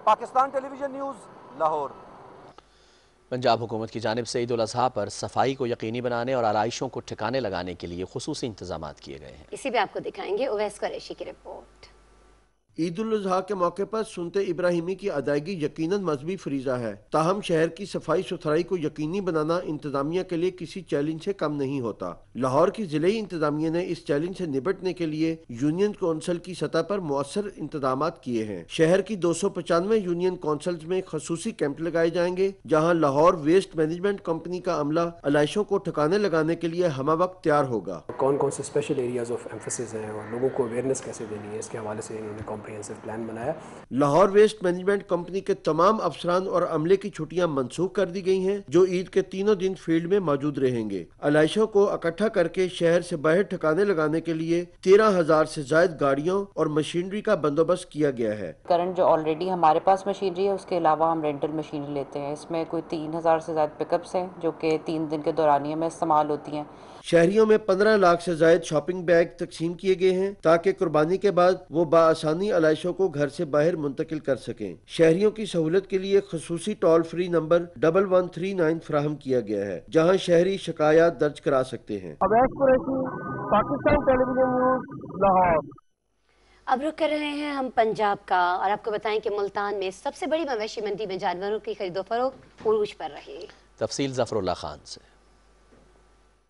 پاکستان ٹیلی ویژن نیوز، لاہور. पंजाब हुकूमत की जानिब से ईद उल अज़हा पर सफाई को यकीनी बनाने और आलाइशों को ठिकाने लगाने के लिए खुसूसी इंतजामात किए गए हैं। इसी पे आपको दिखाएंगे उवैस कुरैशी की रिपोर्ट। ईद उल अज़हा के मौके पर सुन्नत इब्राहिमी की अदायगी यकीनन मजहबी फरीज़ा है, ताहम शहर की सफाई सुथराई को यकीनी बनाना इंतजामिया के लिए किसी चैलेंज से कम नहीं होता। लाहौर की जिले इंतजामिया ने इस चैलेंज से निपटने के लिए यूनियन कौंसिल की सतह पर मौसर इंतजाम किए हैं। शहर की 295 यूनियन कौंसिल्स में खसूसी कैंप लगाए जाएंगे, जहाँ लाहौर वेस्ट मैनेजमेंट कंपनी का अमला आलाइशों को ठिकाने लगाने के लिए हमा वक्त तैयार होगा। कौन कौन से स्पेशल एरियाज ऑफ एम्फेसिस हैं और लोगों को अवेयरनेस कैसे देनी है, इसके हवाले से इन्होंने प्लान बनाया। लाहौर वेस्ट मैनेजमेंट कंपनी के तमाम अफसरान और अमले की छुट्टियां मनसूख कर दी गई हैं, जो ईद के तीनों दिन फील्ड में मौजूद रहेंगे। आलाइशों को इकट्ठा करके शहर से बाहर ठिकाने लगाने के लिए 13,000 से ज्यादा गाड़ियों और मशीनरी का बंदोबस्त किया गया है। करंट जो ऑलरेडी हमारे पास मशीनरी है, उसके अलावा हम रेंटल मशीनरी लेते हैं। इसमें कोई 3,000 से ज्यादा पिकअप्स हैं जो कि 3 दिन के दौरानिया में इस्तेमाल होती हैं। शहरियों में 15 लाख से ज्यादा शॉपिंग बैग तकसीम किए गए हैं, ताकि कुर्बानी के बाद वो बाआसानी आलाइशों को घर से बाहर मुंतकिल कर सकें। शहरियों की सहूलत के लिए खसूसी टोल फ्री नंबर 1139 फराहम किया गया है, जहां शहरी शिकायत दर्ज करा सकते हैं। Uwais Qureshi, Pakistan television news, Lahore. अब रुक कर रहे हैं हम पंजाब का और आपको बताएं कि मुल्तान में सबसे बड़ी मवेशी मंडी में जानवरों की खरीदो फरोख्त उरूज पर रही। तफसील ज़फरुल्लाह खान से।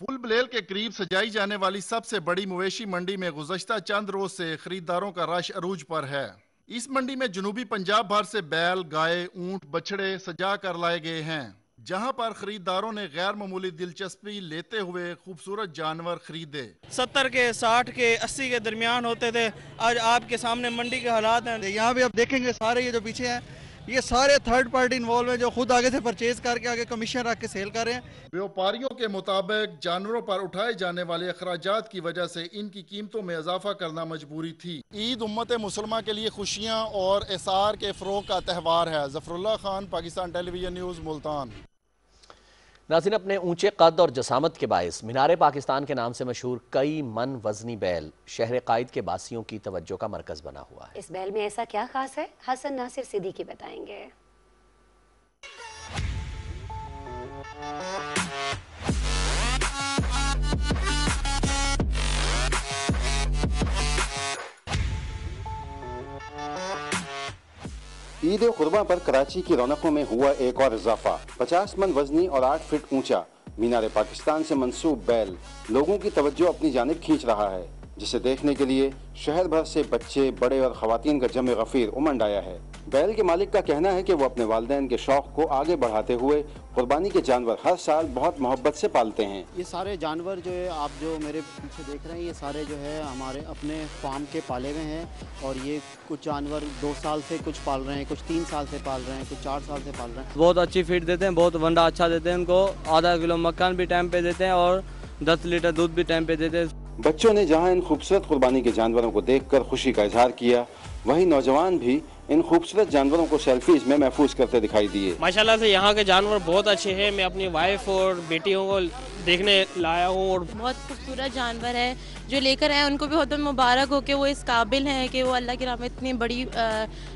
पुल बलेल के करीब सजाई जाने वाली सबसे बड़ी मवेशी मंडी में गुज़श्ता चंद रोज से खरीदारों का रश अरूज पर है। इस मंडी में जनूबी पंजाब भर से बैल, गाय, ऊंट, बछड़े सजा कर लाए गए हैं, जहां पर खरीदारों ने गैर मामूली दिलचस्पी लेते हुए खूबसूरत जानवर खरीदे। 70 के 60 के 80 के दरमियान होते थे, आज आपके सामने मंडी के हालात हैं। यहाँ भी आप देखेंगे सारे ये जो पीछे हैं, ये सारे थर्ड पार्टी इन्वॉल्व हैं, जो खुद आगे से परचेज करके आगे कमीशन रख के सेल कर रहे हैं। व्यापारियों के मुताबिक जानवरों पर उठाए जाने वाले अखराजात की वजह से इनकी कीमतों में इजाफा करना मजबूरी थी। ईद उम्मत मुसलमान के लिए खुशियां और एसार के फरोग का त्यौहार है। ज़फरुल्लाह खान, पाकिस्तान टेलीविजन न्यूज़, मुल्तान। नाज़रीन, अपने ऊंचे कद और जसामत के बायस मीनारे पाकिस्तान के नाम से मशहूर कई मन वजनी बैल शहर कायद के बासियों की तवज्जो का मरकज बना हुआ है। इस बैल में ऐसा क्या खास है, हसन नासिर सिद्दीकी बताएंगे। ईद कुर्बान पर कराची की रौनकों में हुआ एक और इजाफा। 50 मन वजनी और 8 फीट ऊंचा मीनारे पाकिस्तान से मंसूब बैल लोगों की तवज्जो अपनी जानिब खींच रहा है, जिसे देखने के लिए शहर भर से बच्चे, बड़े और खवातीन का जमे गफीर उमंड आया है। बैल के मालिक का कहना है कि वो अपने वालिदैन के शौक को आगे बढ़ाते हुए कुर्बानी के जानवर हर साल बहुत मोहब्बत से पालते हैं। ये सारे जानवर जो है, आप जो मेरे पीछे देख रहे हैं, ये सारे जो है हमारे अपने फार्म के पाले हुए हैं। और ये कुछ जानवर 2 साल से कुछ पाल रहे हैं, कुछ 3 साल से पाल रहे हैं, कुछ 4 साल से पाल रहे हैं। बहुत अच्छी फीड देते हैं, बहुत वंडा अच्छा देते हैं उनको। आधा किलो मक्खन भी टाइम पे देते हैं और 10 लीटर दूध भी टाइम पे देते हैं। बच्चों ने जहां इन खूबसूरत कुर्बानी के जानवरों को देखकर खुशी का इजहार किया, वहीं नौजवान भी इन खूबसूरत जानवरों को सेल्फीज में महफूज करते दिखाई दिए। माशाल्लाह से यहाँ के जानवर बहुत अच्छे हैं। मैं अपनी वाइफ और बेटियों को देखने लाया हूँ और बहुत खूबसूरत जानवर है जो लेकर आए। उनको भी बहुत बहुत मुबारक हो कि वो इस काबिल हैं कि वो अल्लाह की राह में इतनी बड़ी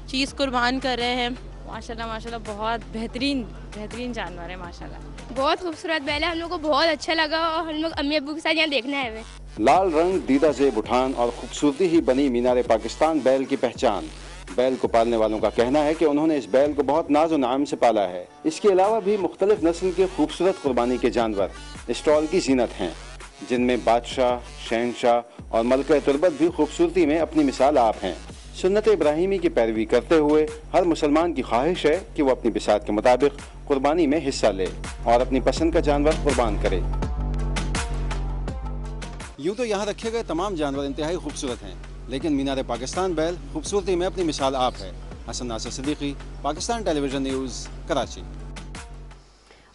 चीज़ कुर्बान कर रहे हैं। माशाल्लाह माशाल्लाह बहुत बेहतरीन जानवर है। माशाल्लाह बहुत खूबसूरत बैल है, हम लोग को बहुत अच्छा लगा और हम लोग अम्मी अब्बू के साथ यहाँ देखने आए हुए। लाल रंग, दीदा ज़ेब उठान और खूबसूरती ही बनी मीनारे पाकिस्तान बैल की पहचान। बैल को पालने वालों का कहना है कि उन्होंने इस बैल को बहुत नाज़ो नाम से पाला है। इसके अलावा भी मुख्तलिफ नस्ल के खूबसूरत कुर्बानी के जानवर स्टॉल की जीनत हैं, जिनमें बादशाह, शहनशाह और मलका तुर्बत भी खूबसूरती में अपनी मिसाल आप हैं। सुन्नत इब्राहिमी की पैरवी करते हुए हर मुसलमान की ख्वाहिश है कि वो अपनी बिसात के मुताबिक कुर्बानी में हिस्सा ले और अपनी पसंद का जानवर कुर्बान करे। यूँ तो यहाँ रखे गए तमाम जानवर इंतहाई खूबसूरत हैं, लेकिन मीनारे पाकिस्तान बैल खूबसूरती में अपनी मिसाल आप है। Hasan Nasir Siddiqui, Pakistan television news, Karachi.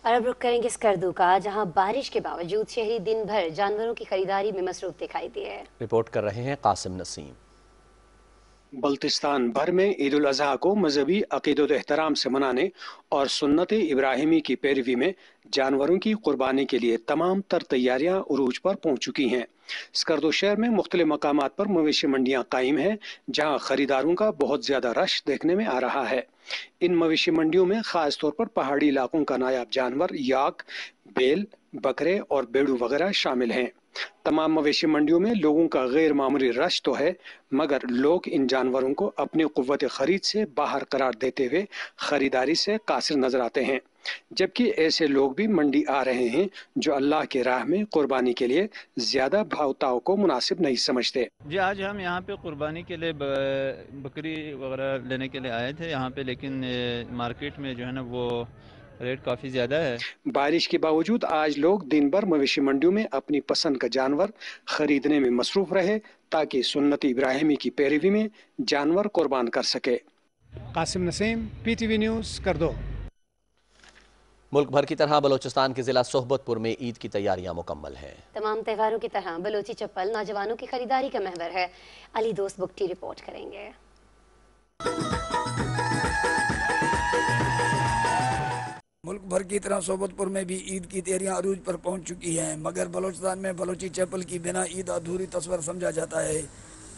और अब रुक करेंगे स्कर्दू का, जहां बारिश के बावजूद शहरी दिन भर जानवरों की खरीदारी में मसरूफ दिखाई दिए। रिपोर्ट कर रहे हैं कासिम नसीम। बल्तिस्तान भर में ईद उल अजहा को मजहबी अकीदत एहतराम से मनाने और सुन्नत इब्राहिमी की पैरवी में जानवरों की कुर्बानी के लिए तमाम तर तैयारियां उरूज पर पहुंच चुकी हैं। स्कर्दो शहर में मुख्तलिफ मकामात पर मवेशी मंडियां कायम हैं, जहां खरीदारों का बहुत ज्यादा रश देखने में आ रहा है। इन मवेशी मंडियों में खास तौर पर पहाड़ी इलाकों का नायाब जानवर याक, बैल, बकरे और बेड़ू वगैरह शामिल हैं। तमाम मवेशी मंडियों में लोगों का गैर मामूली रश तो है, मगर लोग इन जानवरों को अपनी कुव्वत खरीद से बाहर करार देते हुए खरीदारी से कासिर नजर आते हैं, जबकि ऐसे लोग भी मंडी आ रहे हैं जो अल्लाह की राह में कुर्बानी के लिए ज्यादा भावताओं को मुनासिब नहीं समझते। जी आज हम यहाँ पे कुर्बानी के लिए बकरी वगैरह लेने के लिए आए थे यहाँ पे, लेकिन मार्केट में जो है ना वो रेट काफ़ी ज़्यादा है। बारिश के बावजूद आज लोग दिन भर मवेशी मंडियों में अपनी पसंद का जानवर खरीदने में मसरूफ रहे, ताकि सुन्नत इब्राहिमी की पैरवी में जानवर कुर्बान कर सके। कासिम नसीम, PTV न्यूज़, करदो। मुल्क भर की तरह बलोचिस्तान के जिला सोहबतपुर में ईद की तैयारियां मुकम्मल हैं। तमाम त्योहारों की तरह बलोची चप्पल नौजवानों की खरीदारी का महवर है। अली दोस्त बुगटी रिपोर्ट करेंगे। मुल्क भर की तरह सोबतपुर में भी ईद की तैयारियां अरूज पर पहुंच चुकी हैं, मगर बलोचिस्तान में बलोची चैपल की बिना ईद अधूरी तस्वर समझा जाता है।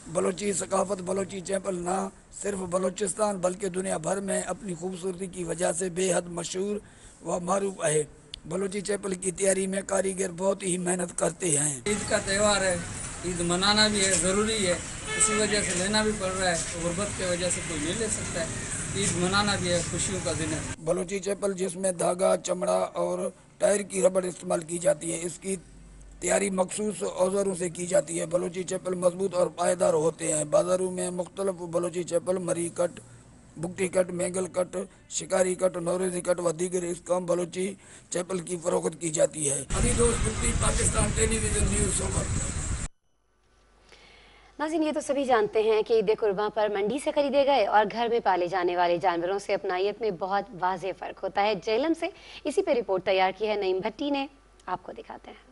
बलोची सकाफत बलोची चैपल ना सिर्फ बलोचिस्तान बल्कि दुनिया भर में अपनी खूबसूरती की वजह से बेहद मशहूर व मारूफ है। बलोची चैपल की तैयारी में कारीगर बहुत ही मेहनत करते हैं। ईद का त्यौहार है, ईद मनाना भी है, ज़रूरी है, इसी वजह से लेना भी पड़ रहा है। गुर्बत की वजह से कोई नहीं ले सकता है, ईद मनाना भी है, खुशियों का दिन है। बलोची चैपल जिसमें धागा, चमड़ा और टायर की रबड़ इस्तेमाल की जाती है, इसकी तैयारी मखसूस औजारों से की जाती है। बलोची चैपल मजबूत और पायदार होते हैं। बाजारों में मुख्तलिफ बलोची चैपल मरी cut, Bugti cut, mangle cut, शिकारी कट, नौरोजी कट व दीगर इस काम बलोची चैपल की फरोख्त की जाती है। अली दोस्त बुगटी, पाकिस्तान टेलीविजन न्यूज़ सोबत। नाज़रीन, ये तो सभी जानते हैं कि ईद कुर्बान पर मंडी से खरीदे गए और घर में पाले जाने वाले जानवरों से अपनायत में बहुत वाज़ेह फ़र्क होता है। जेलम से इसी पे रिपोर्ट तैयार की है नईम भट्टी ने, आपको दिखाते हैं।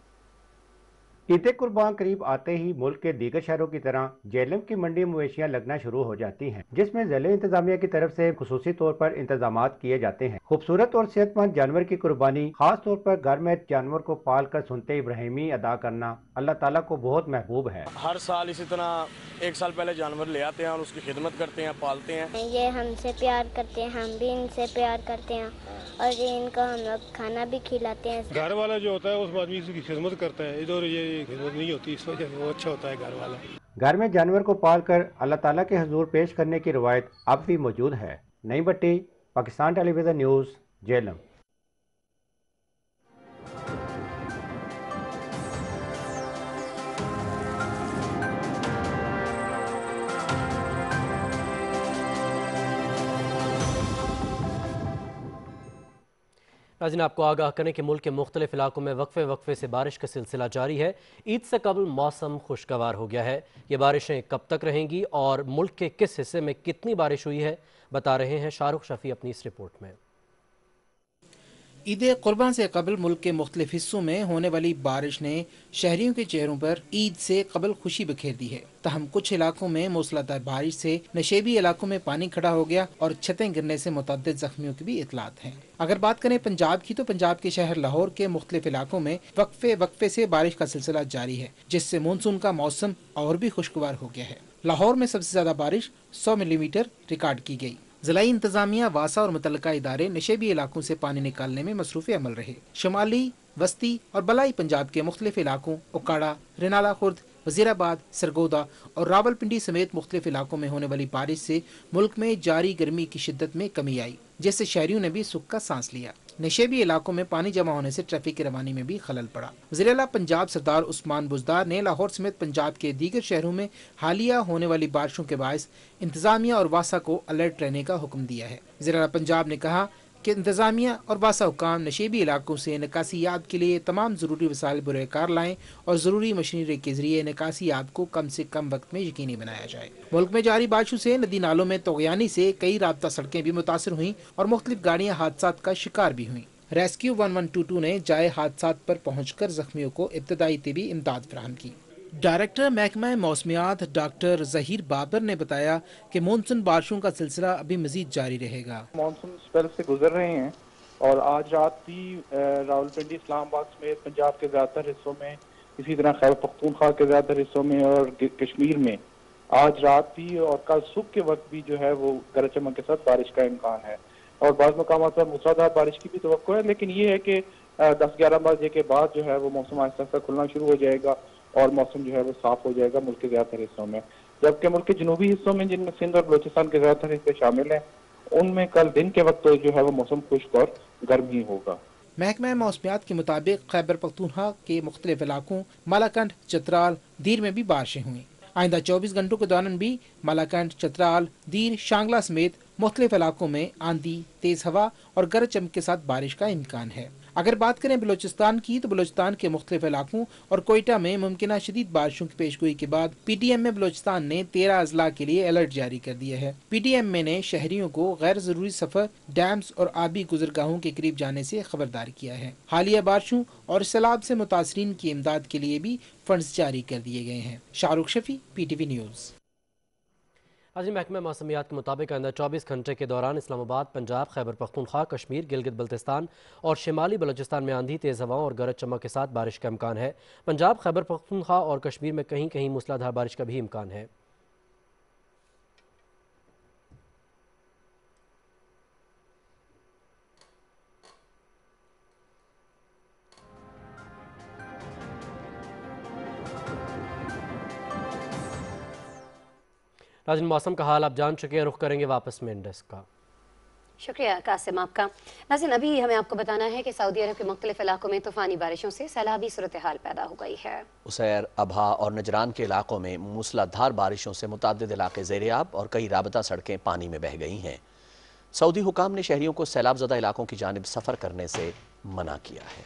ईद कुर्बान करीब आते ही मुल्क के दीगर शहरों की तरह जेलम की मंडी मवेशियाँ लगना शुरू हो जाती हैं, जिसमें ज़िले इंतजामिया की तरफ से खुसूसी तौर पर इंतजामात किए जाते हैं। खूबसूरत और सेहतमंद जानवर की कुर्बानी, खास तौर पर घर में जानवर को पाल कर सुनते इब्राहिमी अदा करना अल्लाह ताला को बहुत महबूब है। हर साल इसी तरह एक साल पहले जानवर ले आते हैं और उसकी खिदमत करते हैं, पालते हैं। ये हमसे प्यार करते हैं, हम भी इनसे प्यार करते हैं और ये इनको हम लोग खाना भी खिलाते हैं। घर वाला जो होता है उस आदमी की खिदमत करता है, इधर ये खिदमत नहीं होती, इस वजह से वो अच्छा होता है घर वाला। घर में जानवर को पाल कर अल्लाह ताला के हुजूर पेश करने की रवायत अब भी मौजूद है। नई भट्टी, पाकिस्तान टेलीविजन न्यूज़, जेलम। नाज़रीन, आपको आगाह करें कि मुल्क के मुख्तलिफ इलाकों में वक्फे से बारिश का सिलसिला जारी है। ईद से कबल मौसम खुशगवार हो गया है। ये बारिशें कब तक रहेंगी और मुल्क के किस हिस्से में कितनी बारिश हुई है, बता रहे हैं शाहरुख शफी अपनी इस रिपोर्ट में। ईद कुर्बान से कबल मुल्क के मुख्तलिफ हिस्सों में होने वाली बारिश ने शहरियों के चेहरों पर ईद से कबल खुशी बिखेर दी है। तहम कुछ इलाकों में मूसलाधार बारिश से नशेबी इलाकों में पानी खड़ा हो गया और छतें गिरने से मुतअद्दिद जख्मियों की भी इतलात हैं। अगर बात करें पंजाब की, तो पंजाब के शहर लाहौर के मुख्तलिफ इलाकों में वक्फे से बारिश का सिलसिला जारी है, जिससे मानसून का मौसम और भी खुशगवार हो गया है। लाहौर में सबसे ज्यादा बारिश 100 मिलीमीटर रिकॉर्ड की गई। ज़िलाई इंतजामिया, वासा और मुतल्लिका इदारे नशेबी इलाकों से पानी निकालने में मसरूफ़ अमल रहे। शुमाली, वस्ती और बलाई पंजाब के मुख्तलिफ इलाकों उकाड़ा, रिनाला खुर्द, वज़ीराबाद, सरगोदा और रावलपिंडी समेत मुख्तलिफ इलाकों में होने वाली बारिश से मुल्क में जारी गर्मी की शिद्दत में कमी आई, जिससे शहरियों ने भी सुख का सांस लिया। नशेबी इलाकों में पानी जमा होने से ट्रैफिक की रवानी में भी खलल पड़ा। वज़ीर-ए-आला पंजाब सरदार उस्मान बुज़दार ने लाहौर समेत पंजाब के दीगर शहरों में हालिया होने वाली बारिशों के बायस इंतजामिया और वासा को अलर्ट रहने का हुक्म दिया है। वज़ीर-ए-आला पंजाब ने कहा कि इंतजामिया और वासा हुकाम नशेबी इलाकों से निकासियात के लिए तमाम ज़रूरी वसाइल बुरेकार लाएँ और ज़रूरी मशीनरी के जरिए निकासियात को कम से कम वक्त में यकीनी बनाया जाए। मुल्क में जारी बारिशों से नदी नालों में तोगयानी से कई राब्ता सड़कें भी मुतासर हुई और मुख्तलिफ गाड़ियाँ हादसात का शिकार भी हुई। रेस्क्यू 1122 ने जाए हादसात पर पहुँच कर जख्मियों को इब्तदाई तिबी इमदाद फराहम की। डायरेक्टर महकमा मौसमियात डॉक्टर जहीर बाबर ने बताया कि मानसून बारिशों का सिलसिला अभी मजीद जारी रहेगा। मानसून स्पेल से गुजर रहे हैं और आज रात भी रावलपिंडी, इस्लामाबाद समेत पंजाब के ज़्यादातर हिस्सों में, इसी तरह खैबर पख्तूनख्वा के ज़्यादातर हिस्सों में और कश्मीर में आज रात भी और कल सुबह के वक्त भी जो है वो गरज चमक के साथ बारिश का इम्कान है और बाज़ मकामात पर मूसलाधार बारिश की भी तवक्को है। लेकिन ये है कि 10-11 बजे के बाद जो है वो मौसम आहिस्ता आहिस्ता खुलना शुरू हो जाएगा और मौसम जो है वो साफ हो जाएगा मुल्क के ज़्यादातर हिस्सों में, जबकि मुल्क के जनूबी हिस्सों में जिनमें सिंध और बलूचिस्तान के ज़्यादातर हिस्से शामिल हैं उनमें कल दिन के वक्त जो है वो मौसम खुश्क और गर्म ही होगा। महकमा मौसमियात के मुताबिक खैबर पख्तूनख्वा के मुख्तलिफ इलाकों मालाकंड, चतराल, दीर में भी बारिशें हुई। आइंदा 24 घंटों के दौरान भी मालाकंड, चतराल, दीर, शांगला समेत मुख्तलिफ इलाकों में आंधी, तेज हवा और गरज चमक के साथ बारिश का इम्कान है। अगर बात करें बलूचिस्तान की तो बलूचिस्तान के मुख्तलिफ इलाकों और कोयटा में मुमकिन शदीद बारिशों की पेशगोई के बाद PTM में बलूचिस्तान ने 13 अजला के लिए अलर्ट जारी कर दिया है। PTM में ने शहरियों को गैर जरूरी सफर, डैम्स और आबी गुजरगाहों के करीब जाने से खबरदार किया है। हालिया बारिशों और सैलाब से मुतासरीन की इमदाद के लिए भी फंड्स जारी कर दिए गए हैं। Shahrukh Shafi, PTV news. आज महकमा मौसमियात के मुताबिक आइंदा 24 घंटे के दौरान इस्लामाबाद, पंजाब, खैबर पख्तूनख्वा, कश्मीर, गिलगित बल्तिस्तान और शिमाली बलूचिस्तान में आंधी, तेज़ हवाओं और गरज चमक के साथ बारिश का इम्कान है। पंजाब, खैबर पख्तूनख्वा और कश्मीर में कहीं कहीं मूसलाधार बारिश का भी इम्कान है। नाज़रीन, मौसम का हाल आप जान चुके हैं, रुख करेंगे वापस मेन डेस्क का। शुक्रिया कासिम आपका। नाज़रीन, अभी हमें आपको बताना है कि सऊदी अरब के मुख्तलिफ इलाकों में तूफ़ानी बारिशों से सैलाबी सूरत हाल पैदा हो गई है। उसैर, अबहा और नजरान के इलाकों में मूसलाधार बारिशों से मुतअद्दिद इलाके ज़ेर-ए-आब और कई राबता सड़कें पानी में बह गई हैं। सऊदी हुकाम ने शहरियों को सैलाब ज़दा इलाकों की जानिब सफ़र करने से मना किया है।